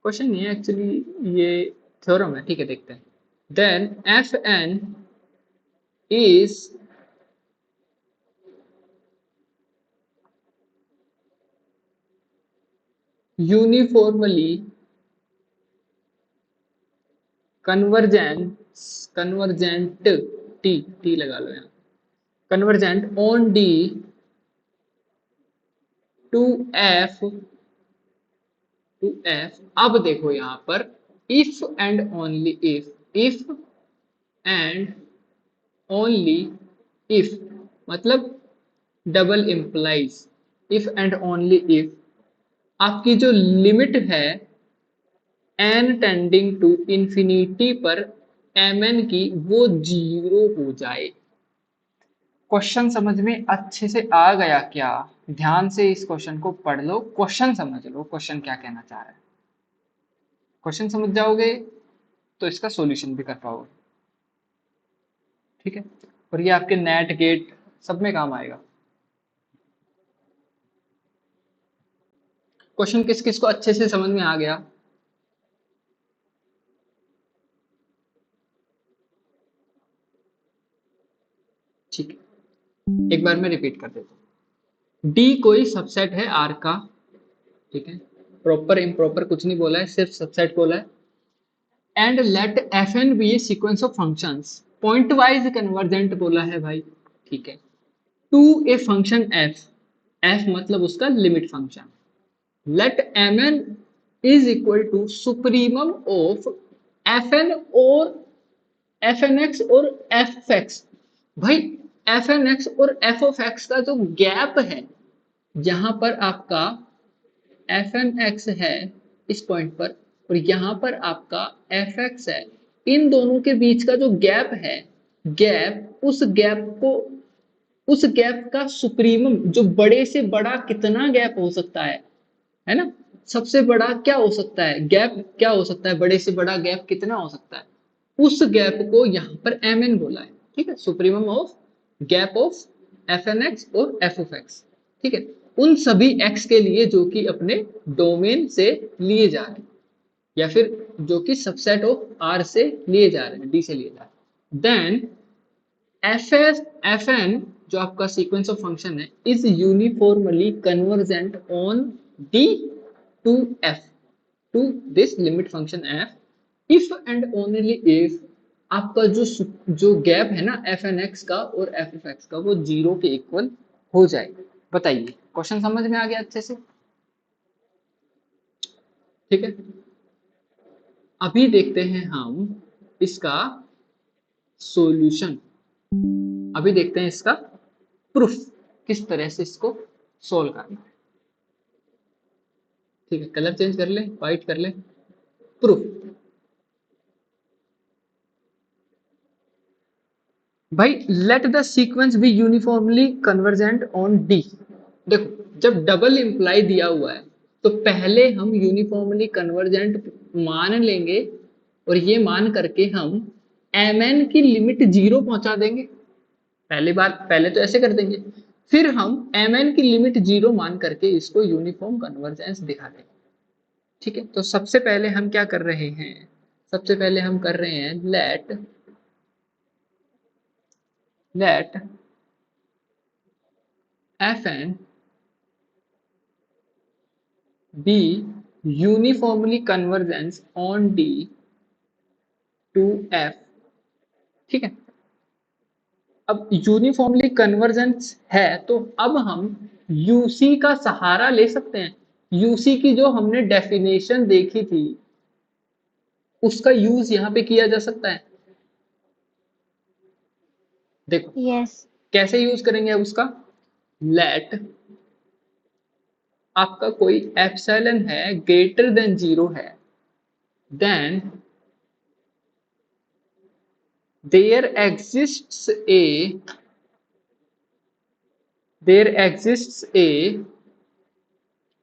क्वेश्चन नहीं है एक्चुअली, ये थ्योरम है, ठीक है, देखते हैं। Then f n is uniformly convergent t लगा लो यहाँ, convergent on D to f अब देखो यहाँ पर if and only if and only if मतलब double implies if and only if आपकी जो लिमिट है एन टेंडिंग टू इंफिनिटी पर एम एन की वो 0 हो जाए। क्वेश्चन समझ में अच्छे से आ गया क्या? ध्यान से इस क्वेश्चन को पढ़ लो, क्वेश्चन समझ लो, क्वेश्चन क्या कहना चाह रहा है। क्वेश्चन समझ जाओगे तो इसका सॉल्यूशन भी कर पाओगे, ठीक है, और ये आपके नेट गेट सब में काम आएगा। क्वेश्चन किस किस को अच्छे से समझ में आ गया? ठीक है, एक बार मैं रिपीट कर देता हूँ। डी कोई सबसेट है आर का, ठीक है, प्रॉपर इम्प्रॉपर कुछ नहीं बोला है, सिर्फ सबसेट बोला है। And let F N be a sequence of functions, point wise convergent बोला है भाई, ठीक है, to a function F, F मतलब उसका limit function. Let M N is equal to supremum of F N और एफ एन एक्स और F X. भाई एफ एन एक्स और एफ ऑफ एक्स का जो गैप है, जहां पर आपका एफ एन एक्स है इस पॉइंट पर और यहां पर आपका एफ एक्स है, इन दोनों के बीच का जो गैप है, गैप उस गैप का सुप्रीमम, जो बड़े से बड़ा कितना गैप हो सकता है ना, सबसे बड़ा क्या हो सकता है, गैप क्या हो सकता है, बड़े से बड़ा गैप कितना हो सकता है, उस गैप को यहाँ पर एम एन बोला है, ठीक है, supremum of gap of F N X और एफ ऑफ एक्स, ठीक है, उन सभी एक्स के लिए जो कि अपने डोमेन से लिए जा रहे हैं या फिर जो कि सबसेट ऑफ आर से लिए जा रहे हैं, डी से लिए जा रहे हैं। देन एफ एन जो आपका सीक्वेंस ऑफ फंक्शन है is uniformly convergent on D to F, to this limit function F, if and only if आपका जो गैप है ना एफ एन एक्स का और एफ एफ एक्स का वो 0 के इक्वल हो जाए। बताइए, क्वेश्चन समझ में आ गया अच्छे से? ठीक है, अभी देखते हैं हम इसका सॉल्यूशन, अभी देखते हैं इसका प्रूफ, किस तरह से इसको सोल्व करना है। ठीक है, कलर चेंज कर ले, व्हाइट कर ले। प्रूफ, भाई let the sequence be uniformly convergent on D. देखो जब डबल इंप्लाई दिया हुआ है तो पहले हम यूनिफॉर्मली कन्वर्जेंट मान लेंगे और ये मान करके हम एम एन की लिमिट 0 पहुंचा देंगे। पहले तो ऐसे कर देंगे, फिर हम एम एन की लिमिट 0 मान करके इसको यूनिफॉर्म कन्वर्जेंस दिखा देंगे। ठीक है, तो सबसे पहले हम क्या कर रहे हैं, सबसे पहले हम कर रहे हैं let F N be uniformly convergence on D to F. ठीक है, अब यूनिफॉर्मली कन्वर्जेंस है तो अब हम यूसी का सहारा ले सकते हैं। यूसी की जो हमने डेफिनेशन देखी थी उसका यूज यहाँ पे किया जा सकता है। देखो यस कैसे यूज करेंगे अब उसका, लेट आपका कोई एप्सिलॉन है ग्रेटर देन 0 है, then there exists a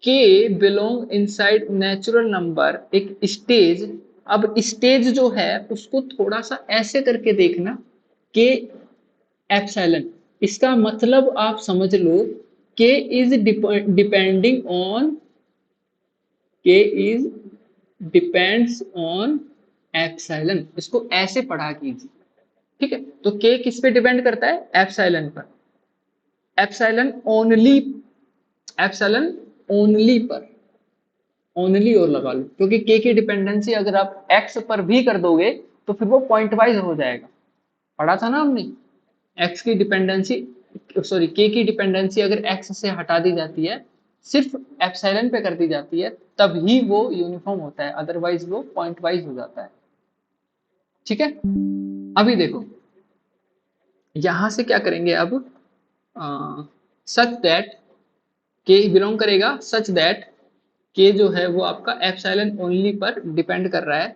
k belong inside natural number, एक स्टेज अब स्टेज जो है उसको थोड़ा सा ऐसे करके देखना के एप्सिलॉन, इसका मतलब आप समझ लो के इज डिपेंडिंग ऑन, के इज डिपेंड्स ऑन एप्सिलॉन, इसको ऐसे पढ़ा कीजिए, ठीक है। तो के किस पे डिपेंड करता है? एप्सिलॉन पर, एप्सिलॉन ओनली, एप्सिलॉन ओनली पर, ओनली और लगा लो, क्योंकि के की डिपेंडेंसी अगर आप एक्स पर भी कर दोगे तो फिर वो पॉइंट वाइज हो जाएगा, पढ़ा था ना हमने। एक्स की डिपेंडेंसी, सॉरी के की डिपेंडेंसी अगर एक्स से हटा दी जाती है, सिर्फ एप्सिलॉन पे कर दी जाती है, तभी वो यूनिफॉर्म होता है, अदरवाइज वो पॉइंट वाइज हो जाता है, ठीक है। अभी देखो यहां से क्या करेंगे अब, सच दैट के बिलोंग करेगा, सच दैट के जो है वो आपका एप्सिलॉन ओनली पर डिपेंड कर रहा है,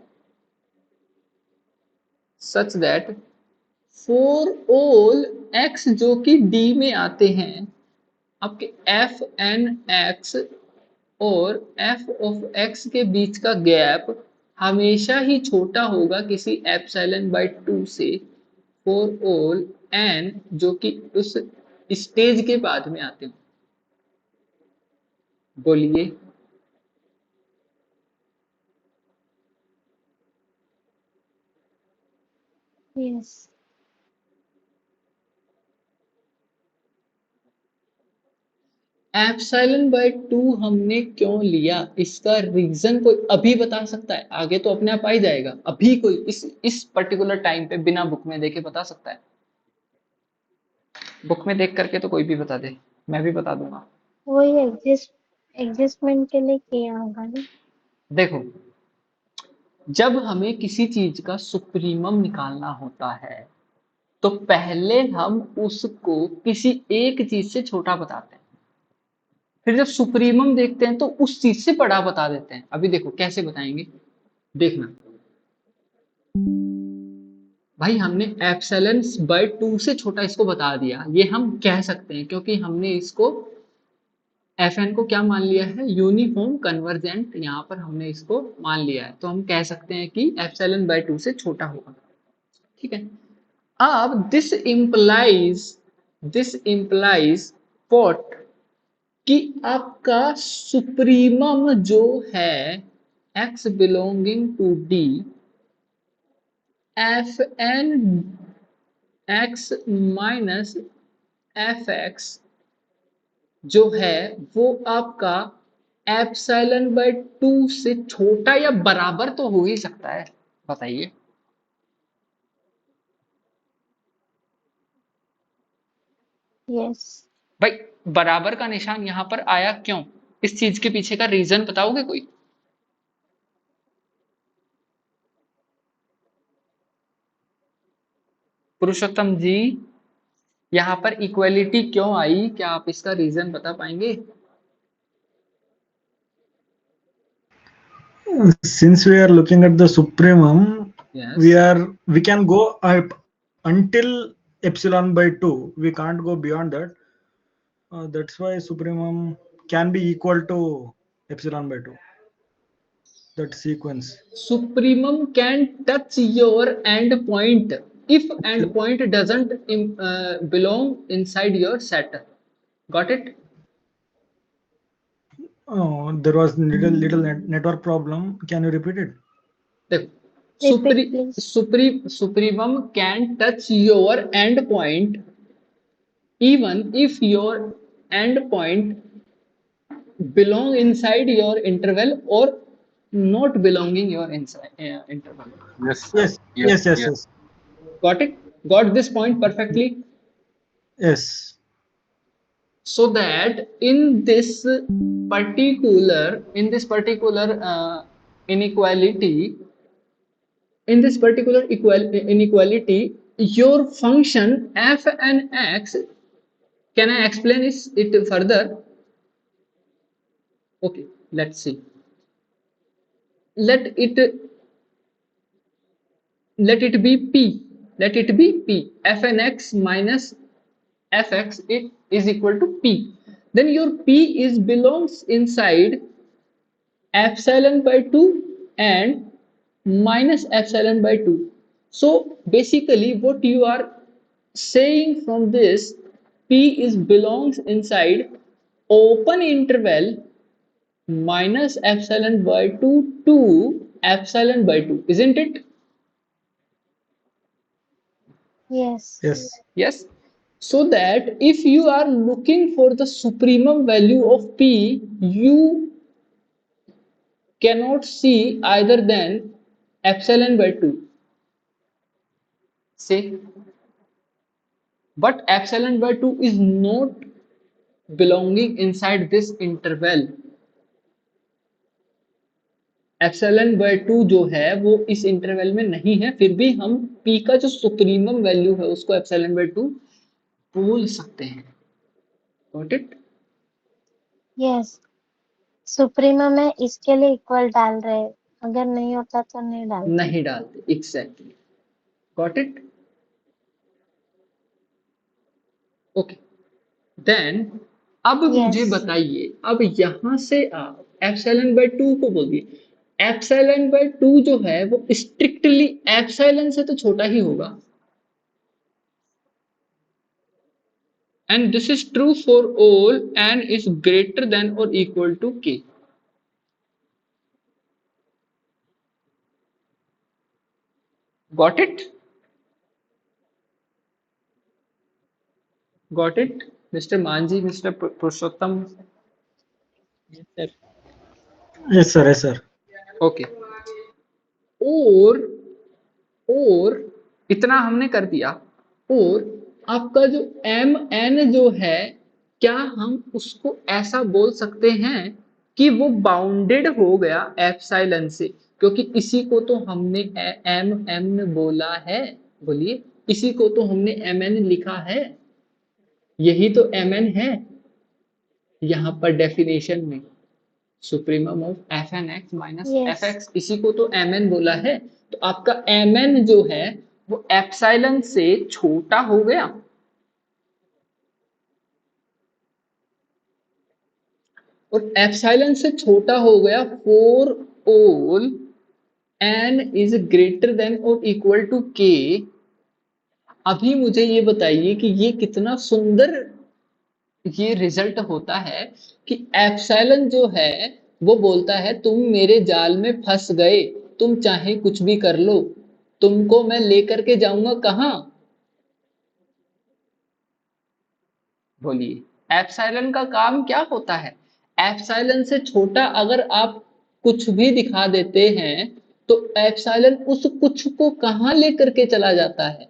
such that for all x जो कि डी में आते हैं, आपके एफ एन एक्स और एफ ऑफ एक्स के बीच का गैप हमेशा ही छोटा होगा किसी एप्सिलॉन बाय 2 से, फॉर ऑल एन जो कि उस स्टेज के बाद में आते हैं। बोलिए, यस। एप्सिलॉन बाय 2 हमने क्यों लिया, इसका रीजन कोई अभी बता सकता है? आगे तो अपने आप आ ही जाएगा, अभी कोई इस पर्टिकुलर टाइम पे बिना बुक में देखे बता सकता है? बुक में देख करके तो कोई भी बता दे, मैं भी बता दूंगा। वही एडजस्टमेंट के लिए किया होगा ना। देखो, जब हमें किसी चीज का सुप्रीमम निकालना होता है तो पहले हम उसको किसी एक चीज से छोटा बताते हैं, फिर जब सुप्रीमम देखते हैं तो उस चीज से बड़ा बता देते हैं। अभी देखो कैसे बताएंगे, देखना भाई, हमने एप्सिलॉन बाय 2 से छोटा इसको बता दिया, ये हम कह सकते हैं क्योंकि हमने इसको एफएन को क्या मान लिया है, यूनिफॉर्म कन्वर्जेंट, यहाँ पर हमने इसको मान लिया है, तो हम कह सकते हैं कि एप्सिलॉन बाय 2 से छोटा होगा, ठीक है। अब दिस इंप्लाइज व्हाट, कि आपका सुप्रीमम जो है x belonging to d, f N x minus f x जो है वो आपका एप्सिलॉन बाय 2 से छोटा या बराबर तो हो ही सकता है, बताइए। यस। भाई बराबर का निशान यहां पर आया क्यों, इस चीज के पीछे का रीजन बताओगे कोई? पुरुषोत्तम जी, यहाँ पर इक्वलिटी क्यों आई, क्या आप इसका रीजन बता पाएंगे? Since we are looking at the supremum, Yes. we can go up until epsilon by 2. We can't go beyond that. That's why supremum can be equal to epsilon by 2. That sequence. Supremum can touch your end point if end point doesn't belong inside your set. Got it? Oh, there was little network problem. Can you repeat it? देखो, Repeat, please. supremum can touch your end point even if your end point belong inside your interval or not belonging your inside interval. Yes. Yes. Got it? Got this point perfectly? Yes. So that in this particular inequality, your function f and x, can I explain it further? Okay, let's see. Let it be p. Let it be p. Fn x minus fx, it is equal to p. Then your p belongs inside epsilon by 2 and minus epsilon by 2. So basically what you are saying from this, P is belongs inside open interval minus epsilon by 2 to epsilon by 2, isn't it? Yes. Yes. Yes. So that if you are looking for the supremum value of P, you cannot see either than epsilon by 2. Say, but epsilon by 2 is not belonging inside this interval. Epsilon bye 2 जो है वो इस interval में नहीं है, फिर भी हम p का जो सुप्रीमम वैल्यू है उसको एप्सिलॉन बाय 2 बोल सकते हैं. Got it? यस, सुप्रीमम में इसके लिए इक्वल डाल रहे, अगर नहीं होता तो नहीं डालते. नहीं डालते. Exactly. Got it? Okay. Then अब मुझे बताइए, अब यहां से आप एप्सिलॉन बाय 2 को बोलिए. एप्सिलॉन बाय 2 जो है वो स्ट्रिक्टली एप्सिलॉन से तो छोटा ही होगा. And this is true for all n is greater than or equal to k. Got it? Got it? Mr. Manji, Mr. Purushottam? Yes, sir. Yes, sir. Yes, sir. Okay. और इतना हमने कर दिया. और आपका जो एम एन जो है, क्या हम उसको ऐसा बोल सकते हैं कि वो बाउंडेड हो गया एप्सिलॉन से? क्योंकि इसी को तो हमने एम एन बोला है. बोलिए, इसी को तो हमने एम एन लिखा है. यही तो एम एन है यहाँ पर डेफिनेशन में. Supremum of F N x minus f x, इसी को तो एम एन बोला है. तो आपका एम एन जो है वो एप्सिलॉन से छोटा हो गया. और एप्सिलॉन से छोटा हो गया for all n is greater then और इक्वल टू k. अभी मुझे ये बताइए कि ये कितना सुंदर ये रिजल्ट होता है कि एप्सिलॉन जो है वो बोलता है तुम मेरे जाल में फंस गए, तुम चाहे कुछ भी कर लो, तुमको मैं लेकर के जाऊंगा कहां? बोलिए, एप्सिलॉन का काम क्या होता है? एप्सिलॉन से छोटा अगर आप कुछ भी दिखा देते हैं तो एप्सिलॉन उस कुछ को कहां लेकर के चला जाता है?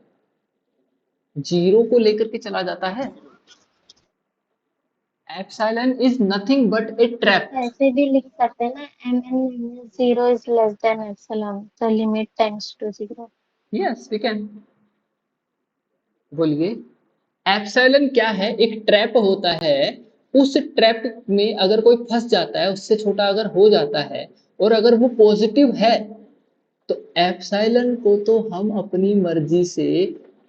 जीरो को लेकर के चला जाता है. Epsilon is nothing but a trap. ऐसे भी लिख सकते हैं ना, mn zero is less than epsilon, तो limit tends to zero. Yes, we can. बोलिए, एप्सिलॉन क्या है? एक ट्रैप होता है. उस ट्रैप में अगर कोई फंस जाता है, उससे छोटा अगर हो जाता है, और अगर वो पॉजिटिव है, तो एप्सिलॉन को तो हम अपनी मर्जी से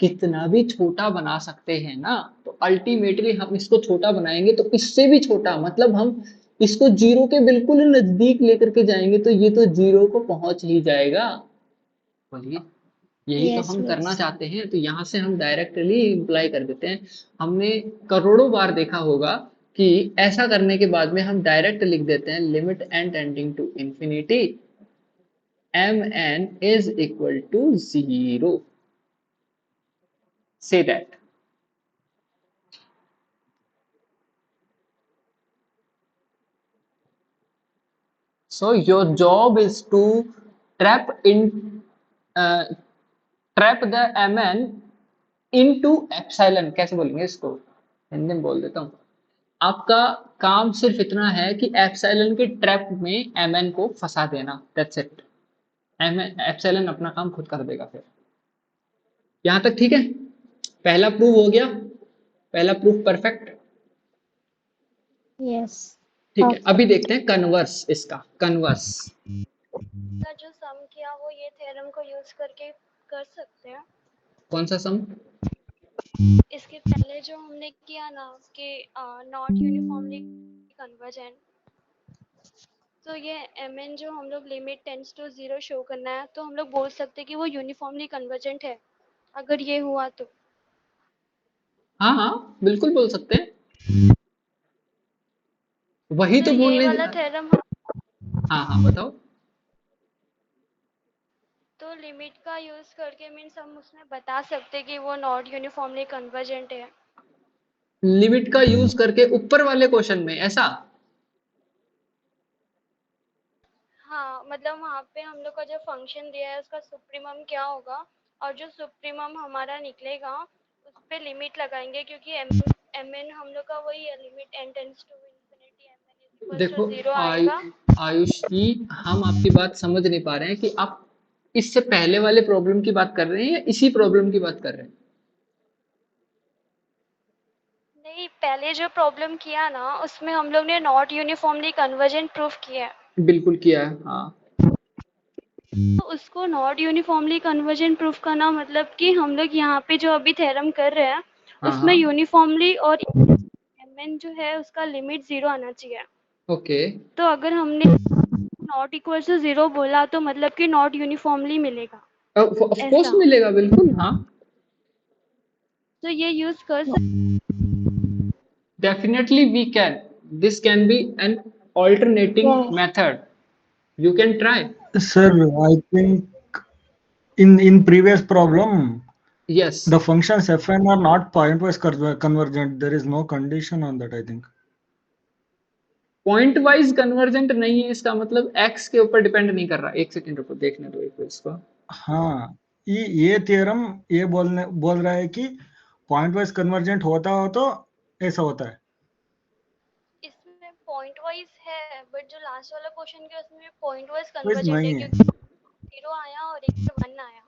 कितना भी छोटा बना सकते हैं ना. तो अल्टीमेटली हम इसको छोटा बनाएंगे तो इससे भी छोटा, मतलब हम इसको जीरो के बिल्कुल नजदीक लेकर के जाएंगे तो ये तो जीरो को पहुंच ही जाएगा. बोलिए, यही तो हम करना चाहते हैं. तो यहाँ से हम डायरेक्टली इम्प्लाई कर देते हैं. हमने करोड़ों बार देखा होगा कि ऐसा करने के बाद में हम डायरेक्ट लिख देते हैं limit n tending to infinity mn is equal to 0. Say that. So your job is to trap the mn into epsilon. कैसे बोलेंगे इसको? हिंदी में बोल देता हूँ. आपका काम सिर्फ इतना है कि एप्सिलॉन के ट्रैप में mn को फंसा देना. That's it. एप्सिलॉन अपना काम खुद कर देगा. फिर यहां तक ठीक है? पहला प्रूफ हो गया. पहला प्रूफ परफेक्ट. यस, ठीक है. अभी देखते हैं कन्वर्स. इसका कन्वर्स का जो सम किया वो ये थ्योरम को यूज करके कर सकते हैं. कौन सा सम? इसके पहले जो हमने किया ना कि नॉट यूनिफॉर्मली कन्वर्जेंट. तो ये mn जो हम लोग लिमिट टेंड्स टू 0 शो करना है, तो हम लोग बोल सकते हैं कि वो यूनिफॉर्मली कन्वर्जेंट है अगर ये हुआ तो। हाँ हाँ बिल्कुल बोल सकते हैं, वही तो तो ये बोलने। वाला थ्योरम, हाँ हाँ बताओ। तो लिमिट का यूज करके मीन्स हम उसमें बता सकते हैं कि वो नॉट यूनिफॉर्मली कन्वर्जेंट है। लिमिट का यूज करके ऊपर वाले क्वेश्चन में ऐसा? हाँ, मतलब वहाँ पे हम लोग का जो फंक्शन दिया है उसका सुप्रीमम क्या होगा, और जो सुप्रीमम हमारा निकलेगा उस पे लिमिट लगाएंगे, क्योंकि mn हम लोग का वही है, limit n tends to infinity mn equals देखो टू 0 आएगा। आयुष जी, हम आपकी बात समझ नहीं पा रहे हैं कि आप इससे पहले वाले प्रॉब्लम की बात कर रहे हैं या इसी प्रॉब्लम की बात कर रहे हैं? नहीं, पहले जो प्रॉब्लम किया ना उसमें हम लोग ने नॉट यूनिफॉर्मली कन्वर्जेंट प्रूफ किया है, बिल्कुल किया है हाँ। तो उसको नॉट यूनिफॉर्मली कन्वर्जेंट प्रूफ करना मतलब कि हम लोग यहाँ पे जो अभी थ्योरम कर रहे हैं हाँ उसमें हाँ यूनिफॉर्मली और mn जो है उसका लिमिट 0 आना चाहिए। ओके। तो अगर हमने नॉट इक्वल टू 0 बोला तो मतलब कि नॉट यूनिफॉर्मली मिलेगा ऑफ कोर्स ऐसा। मिलेगा बिल्कुल हाँ। तो ये यूज कर सकते। Definitely we can. This can be an alternating Yes. method. You can try. Sir, I think in previous problem, Yes. the functions fn are not pointwise convergent. There is no condition on that, I think. Point wise convergent नहीं है इसका मतलब x के ऊपर depend नहीं कर रहा। एक सेकंड रुको, देखने दो एक बार इसको। हाँ, ये थियरम ये बोल रहा है कि पॉइंट वाइज कन्वर्जेंट होता हो तो ऐसा होता है। इसमें पॉइंट वाइज है, बट जो लास्ट वाला क्वेश्चन किया उसमें पॉइंट वाइज वाइज कन्वर्जेंट है नहीं है। क्योंकि 0 आया और एक 1 आया।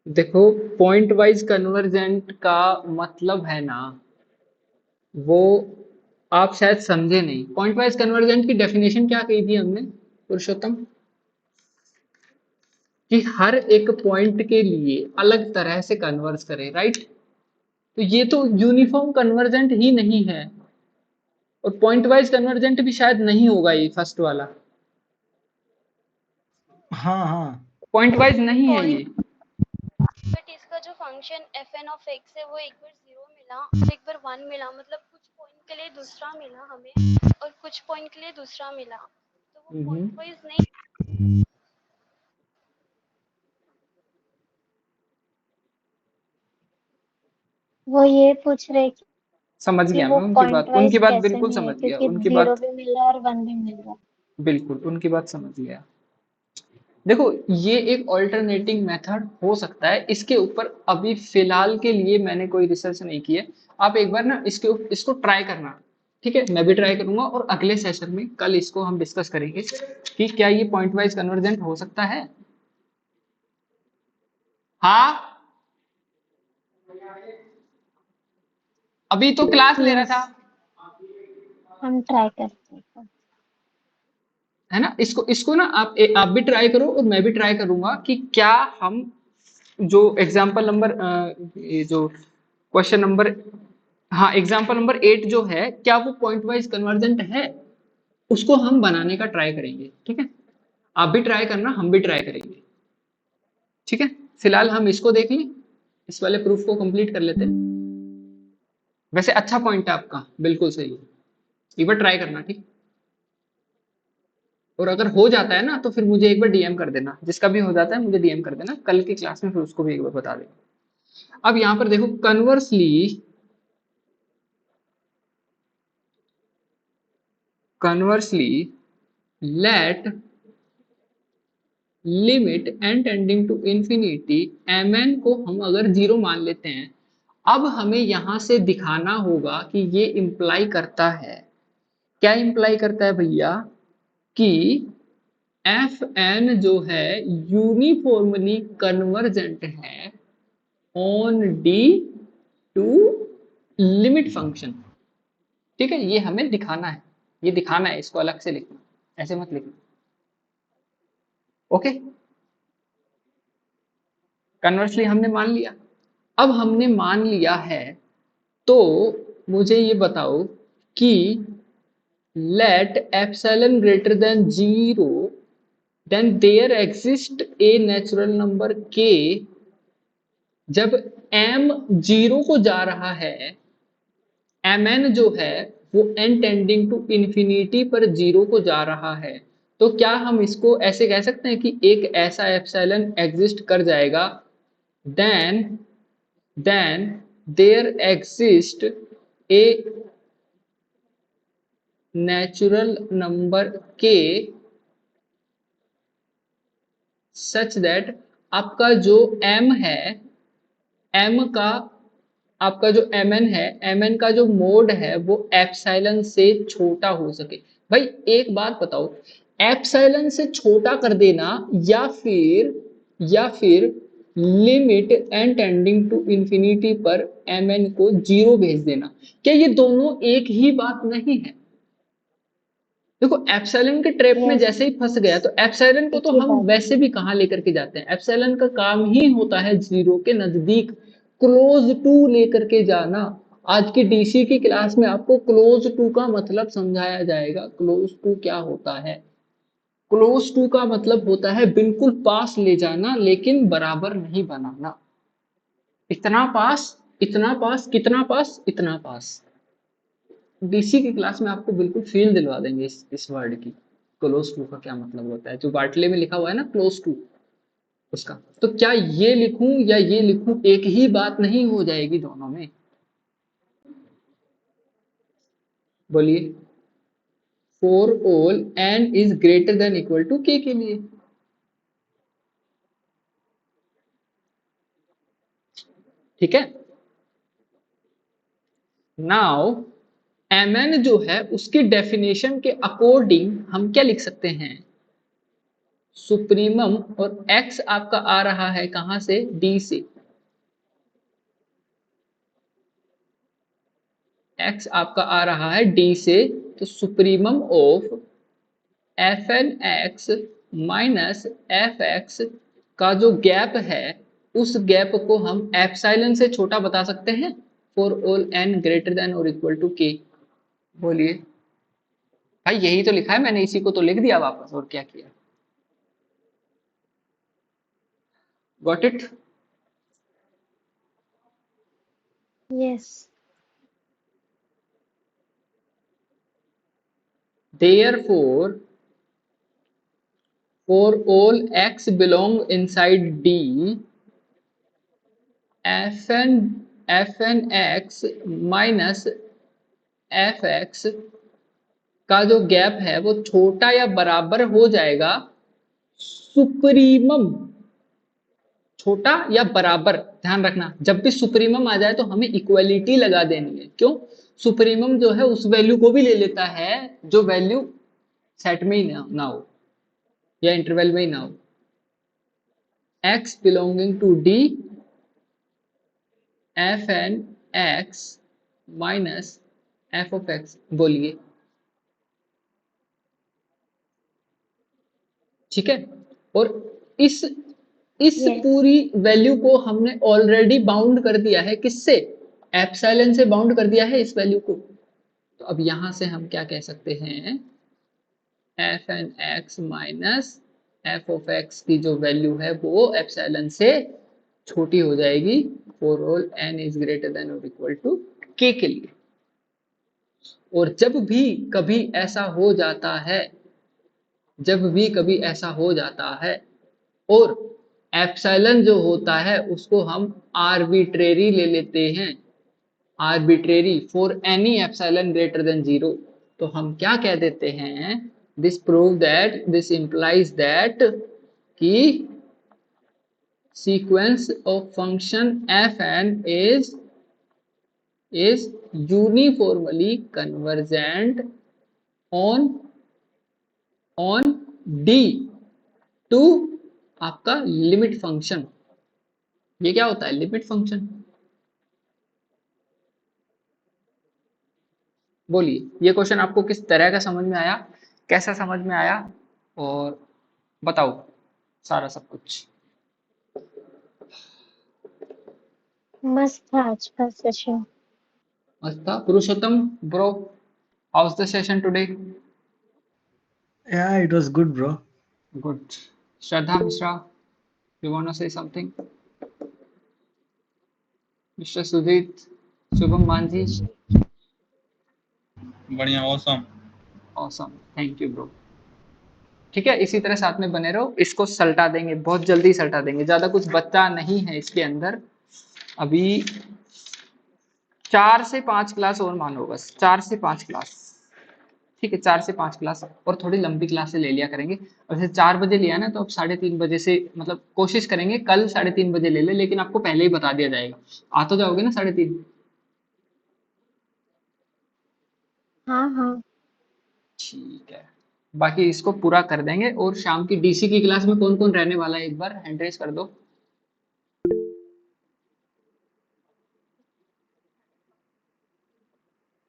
देखो पॉइंट वाइज कन्वर्जेंट का मतलब है ना, वो आप शायद समझे नहीं। पॉइंट वाइज कन्वर्जेंट की डेफिनेशन क्या कही थी हमने पुरुषोत्तम? कि हर एक पॉइंट के लिए अलग तरह से कन्वर्ज करें, राइट? तो ये तो यूनिफॉर्म कन्वर्जेंट ही नहीं है, और पॉइंट वाइज कन्वर्जेंट भी शायद नहीं होगा ये फर्स्ट वाला। हाँ हाँ, पॉइंट वाइज नहीं है ये। बट इसका जो फंक्शन fn ऑफ x है वो एक बार 0 मिला और एक बार 1 मिला, मतलब कुछ पॉइंट के लिए दूसरा मिला हमें और कुछ पॉइंट के लिए दूसरा मिला, तो वो पॉइंट वाइज नहीं। वो ये पूछ रहे समझ कि गया वो मैं उनकी पॉइंट बात, उनकी वाइज बात कैसे बिल्कुल नहीं है, समझ गया, क्योंकि उनकी 0 बात भी मिल रहा है और 1 भी मिल रहा है। बिल्कुल, उनकी बात समझ गया। देखो ये एक ऑल्टरनेटिंग मेथड हो सकता है, इसके ऊपर अभी फिलहाल के लिए मैंने कोई रिसर्च नहीं की है। आप एक बार ना इसको ट्राई करना, ठीक है? मैं भी ट्राई करूंगा और अगले सेशन में कल इसको हम डिस्कस करेंगे कि क्या ये पॉइंट वाइज कन्वर्जेंट हो सकता है। हाँ अभी तो क्लास ले रहा यस, था, हम ट्राई करते हैं। है ना? इसको इसको ना आप भी ट्राई करो और मैं भी ट्राई करूंगा कि क्या हम जो एग्जाम्पल नंबर ये जो क्वेश्चन नंबर, हाँ एग्जाम्पल नंबर 8 जो है, क्या वो पॉइंट वाइज कन्वर्जेंट है, उसको हम बनाने का ट्राई करेंगे, ठीक है? आप भी ट्राई करना, हम भी ट्राई करेंगे, ठीक है? फिलहाल हम इसको देख लें, इस वाले प्रूफ को कंप्लीट कर लेते हैं। वैसे अच्छा पॉइंट है आपका, बिल्कुल सही है, एक बार ट्राई करना, ठीक? और अगर हो जाता है ना तो फिर मुझे एक बार डीएम कर देना, जिसका भी हो जाता है मुझे डीएम कर देना, कल की क्लास में फिर उसको भी एक बार बता देना। अब यहां पर देखो, conversely let limit n tending to infinity mn को हम अगर 0 मान लेते हैं, अब हमें यहां से दिखाना होगा कि ये इंप्लाई करता है, क्या इंप्लाई करता है भैया? कि fn जो है यूनिफॉर्मली कन्वर्जेंट है on D to limit function, ठीक है? ये हमें दिखाना है, ये दिखाना है, इसको अलग से लिखना, ऐसे मत लिखना, ओके? कन्वर्सली हमने मान लिया। अब हमने मान लिया है तो मुझे ये बताओ कि let epsilon greater than 0 then there exist a natural number k जब m 0 को जा रहा है, mn जो है वो n टेंडिंग टू इंफिनिटी पर 0 को जा रहा है, तो क्या हम इसको ऐसे कह सकते हैं कि एक ऐसा एप्सिलॉन एग्जिस्ट कर जाएगा, then there exist a natural number k such that आपका जो m है, m का आपका जो mn है, mn का जो मोड है वो एप्सिलॉन से छोटा हो सके। भाई एक बात बताओ, एप्सिलॉन से छोटा कर देना या फिर limit n tending to infinity पर mn को 0 भेज देना, क्या ये दोनों एक ही बात नहीं है? देखो एप्सिलॉन के ट्रैप में Yes. जैसे ही फंस गया तो एप्सिलॉन को तो एक ही हम बात है। वैसे भी कहाँ लेकर के जाते हैं, एप्सिलॉन का काम ही होता है 0 के नजदीक क्लोज टू लेकर के जाना। आज की डीसी की क्लास में आपको क्लोज टू का मतलब समझाया जाएगा। क्लोज टू क्या होता है? क्लोज टू का मतलब होता है बिल्कुल पास ले जाना लेकिन बराबर नहीं बनाना। इतना पास, इतना पास, कितना पास, इतना पास। डीसी की क्लास में आपको बिल्कुल फील दिलवा देंगे इस वर्ड की, क्लोज टू का क्या मतलब होता है। जो बाटले में लिखा हुआ है ना क्लोज टू, उसका तो क्या ये लिखूं या ये लिखूं एक ही बात नहीं हो जाएगी दोनों में? बोलिए। For all n is greater than equal to k के लिए। ठीक है, नाउ mn जो है उसकी डेफिनेशन के अकॉर्डिंग हम क्या लिख सकते हैं? सुप्रीमम, और x आपका आ रहा है कहां से? d से। x आपका आ रहा है d से, तो supremum of fn x minus fx का जो गैप है उस गैप को हम एप्सिलॉन से छोटा बता सकते हैं for all n greater than और इक्वल टू k। बोलिए भाई, यही तो लिखा है मैंने, इसी को तो लिख दिया वापस, और क्या किया? Got it? Yes. Therefore, for all x belong inside D, fn x minus fx का जो गैप है वो छोटा या बराबर हो जाएगा सुप्रीमम। छोटा या बराबर, ध्यान रखना, जब भी सुप्रीमम आ जाए तो हमें इक्वलिटी लगा देनी है। क्यों? सुप्रीमम जो है उस वैल्यू को भी ले लेता है जो वैल्यू सेट में ही ना हो या इंटरवल में ही ना हो। x belonging to d fn x minus f of x। बोलिए। ठीक है, और इस Yes. पूरी वैल्यू को हमने ऑलरेडी बाउंड कर दिया है, किससे? एप्सिलॉन से बाउंड कर दिया है इस वैल्यू को। तो अब यहां से हम क्या कह सकते हैं? fn x minus f of x की जो वैल्यू है वो एप्सिलॉन से छोटी हो जाएगी for all n is greater then और इक्वल टू k के लिए। और जब भी कभी ऐसा हो जाता है, जब भी कभी ऐसा हो जाता है और एप्सिलॉन जो होता है उसको हम आर्बिट्रेरी ले लेते हैं, arbitrary for any epsilon greater than 0, तो हम क्या कह देते हैं? This prove that, this implies that कि sequence of function fn is uniformly convergent on d to आपका लिमिट फंक्शन। ये क्या होता है? Limit function. बोलिए, ये क्वेश्चन आपको किस तरह का समझ में आया, कैसा समझ में आया, और बताओ सारा सब कुछ। मस्त था आज का सेशन। मस्त था। पुरुषोत्तम bro, How's the session today? Yeah, it was good, bro. Good. Shraddha Mishra, you want to say something? Mr. Sudhit, Shubham Manji, बढ़िया, awesome. awesome. Thank you, bro. ठीक है, इसी तरह साथ में बने रहो, इसको सल्टा देंगे, बहुत जल्दी सल्टा देंगे, ज्यादा कुछ बच्चा नहीं है इसके अंदर। अभी 4 से 5 क्लास और मानो, बस 4 से 5 क्लास, ठीक है, 4 से 5 क्लास और थोड़ी लंबी क्लास से ले लिया करेंगे। और जैसे 4 बजे लिया ना, तो अब 3:30 बजे से मतलब कोशिश करेंगे कल 3:30 बजे ले ले, लेकिन आपको पहले ही बता दिया जाएगा। आ तो जाओगे ना 3:30? हाँ हाँ। ठीक है, बाकी इसको पूरा कर देंगे। और शाम की डीसी की क्लास में कौन कौन रहने वाला है, एक बार हैंड रेज कर दो।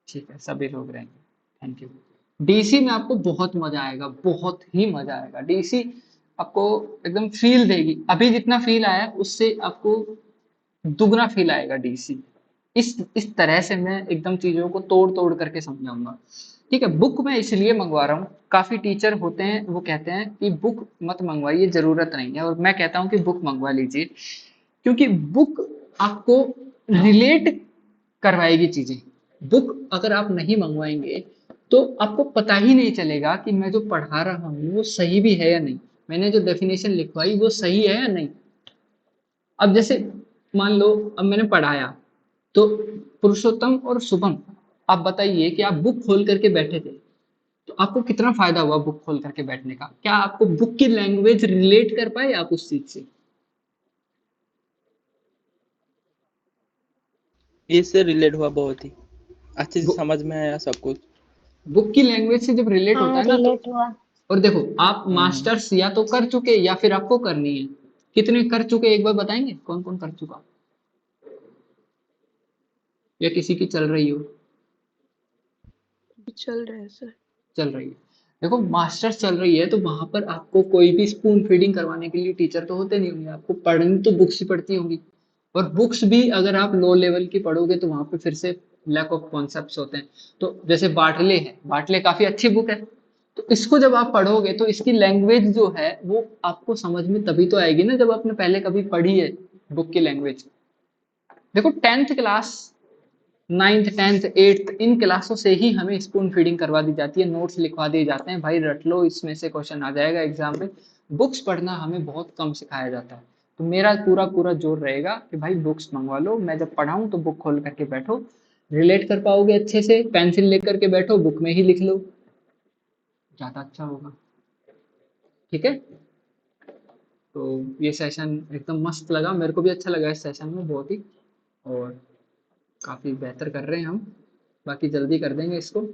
ठीक है, सभी लोग रहेंगे, थैंक यू। डीसी में आपको बहुत मजा आएगा, बहुत ही मजा आएगा। डीसी आपको एकदम फील देगी, अभी जितना फील आया उससे आपको दुगना फील आएगा डीसी। इस तरह से मैं एकदम चीजों को तोड़ तोड़ करके समझाऊंगा। ठीक है, बुक मैं इसलिए मंगवा रहा हूँ, काफी टीचर होते हैं वो कहते हैं कि बुक मत मंगवाइए, जरूरत नहीं है, और मैं कहता हूँ कि बुक मंगवा लीजिए, क्योंकि बुक आपको रिलेट करवाएगी चीजें। बुक अगर आप नहीं मंगवाएंगे तो आपको पता ही नहीं चलेगा कि मैं जो पढ़ा रहा हूँ वो सही भी है या नहीं, मैंने जो डेफिनेशन लिखवाई वो सही है या नहीं। अब जैसे मान लो, अब मैंने पढ़ाया तो पुरुषोत्तम और शुभम, आप बताइए कि आप बुक खोल करके बैठे थे तो आपको कितना फायदा हुआ बुक खोल करके बैठने का? क्या आपको बुक की लैंग्वेज रिलेट कर पाए आप उस चीज से? इससे रिलेट हुआ, बहुत ही अच्छे से बु, समझ में आया सब कुछ। बुक की लैंग्वेज से जब रिलेट होता हाँ है ना तो, रिलेट हुआ। और देखो आप मास्टर्स या तो कर चुके या फिर आपको करनी है, कितने कर चुके एक बार बताएंगे, कौन कौन कर चुका, या किसी की चल रही हो? चल रहा है सर। चल रही है। देखो मास्टर्स चल रही है तो वहां पर आपको कोई भी स्पून फीडिंग करवाने के लिए टीचर तो होते नहीं होंगे, आपको पढ़नी तो बुक्स ही पढ़ती होंगी, और बुक्स भी अगर आप लो लेवल की पढ़ोगे तो वहां पे फिर से लैक ऑफ कॉन्सेप्ट्स होते हैं। तो जैसे बाटले है, बाटले काफी अच्छी बुक है, तो इसको जब आप पढ़ोगे तो इसकी लैंग्वेज जो है वो आपको समझ में तभी तो आएगी ना जब आपने पहले कभी पढ़ी है बुक की लैंग्वेज। देखो 10th class, 9th 10th 8th इन क्लासों से ही हमें स्पून फीडिंग करवा दी जाती है, नोट्स लिखवा दिए जाते हैं, भाई रट लो इसमें से क्वेश्चन आ जाएगा एग्जाम में। बुक्स पढ़ना हमें बहुत कम सिखाया जाता है। तो मेरा पूरा पूरा जोर रहेगा कि भाई बुक्स मंगवा लो, मैं जब पढ़ाऊं तो बुक खोल करके बैठो, रिलेट कर पाओगे अच्छे से, पेंसिल लेकर के बैठो, बुक में ही लिख लो, ज्यादा अच्छा होगा। ठीक है, तो ये सेशन एकदम मस्त लगा, मेरे को भी अच्छा लगा इस सेशन में बहुत ही, और काफ़ी बेहतर कर रहे हैं हम, बाकी जल्दी कर देंगे इसको।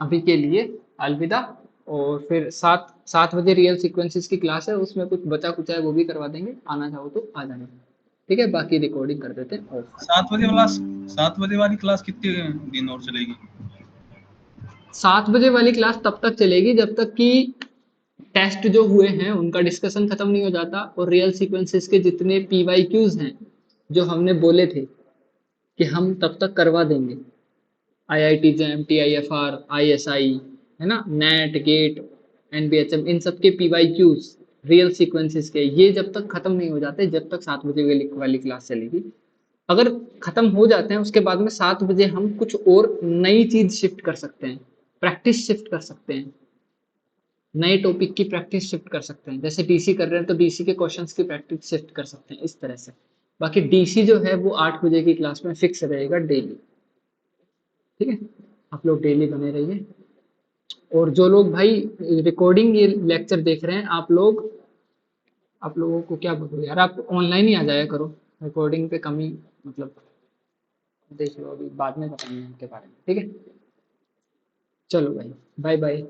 अभी के लिए अलविदा, और फिर 7 बजे रियल सीक्वेंसेस की क्लास है, उसमें कुछ बचा कुचा है वो भी करवा देंगे, आना चाहो तो आ जाना। ठीक है, बाकी रिकॉर्डिंग कर देते हैं। और 7 बजे वाली क्लास कितने दिन और चलेगी? 7 बजे वाली क्लास तब तक चलेगी जब तक कि टेस्ट जो हुए हैं उनका डिस्कशन खत्म नहीं हो जाता, और रियल सीक्वेंसेस के जितने PYQs हैं जो हमने बोले थे कि हम तब तक करवा देंगे, IIT JAM TIFR ISI है ना, नेट गेट NBHM, इन सब के PYQs रियल सीक्वेंसेस के, ये जब तक खत्म नहीं हो जाते जब तक 7 बजे वाली क्लास चलेगी। अगर खत्म हो जाते हैं उसके बाद में 7 बजे हम कुछ और नई चीज शिफ्ट कर सकते हैं, प्रैक्टिस शिफ्ट कर सकते हैं, नए टॉपिक की प्रैक्टिस शिफ्ट कर सकते हैं, जैसे डीसी कर रहे हैं तो डीसी के क्वेश्चंस की प्रैक्टिस शिफ्ट कर सकते हैं, इस तरह से। बाकी डीसी जो है वो 8 बजे की क्लास में फिक्स रहेगा डेली। ठीक है, आप लोग डेली बने रहिए। और जो लोग भाई रिकॉर्डिंग ये लेक्चर देख रहे हैं, आप लोगों को क्या बोलूं यार, आप ऑनलाइन ही आ जाया करो, रिकॉर्डिंग पे कमी मतलब देख लो, अभी बाद में बताएंगे उनके बारे में। ठीक है, चलो भाई, बाय बाय।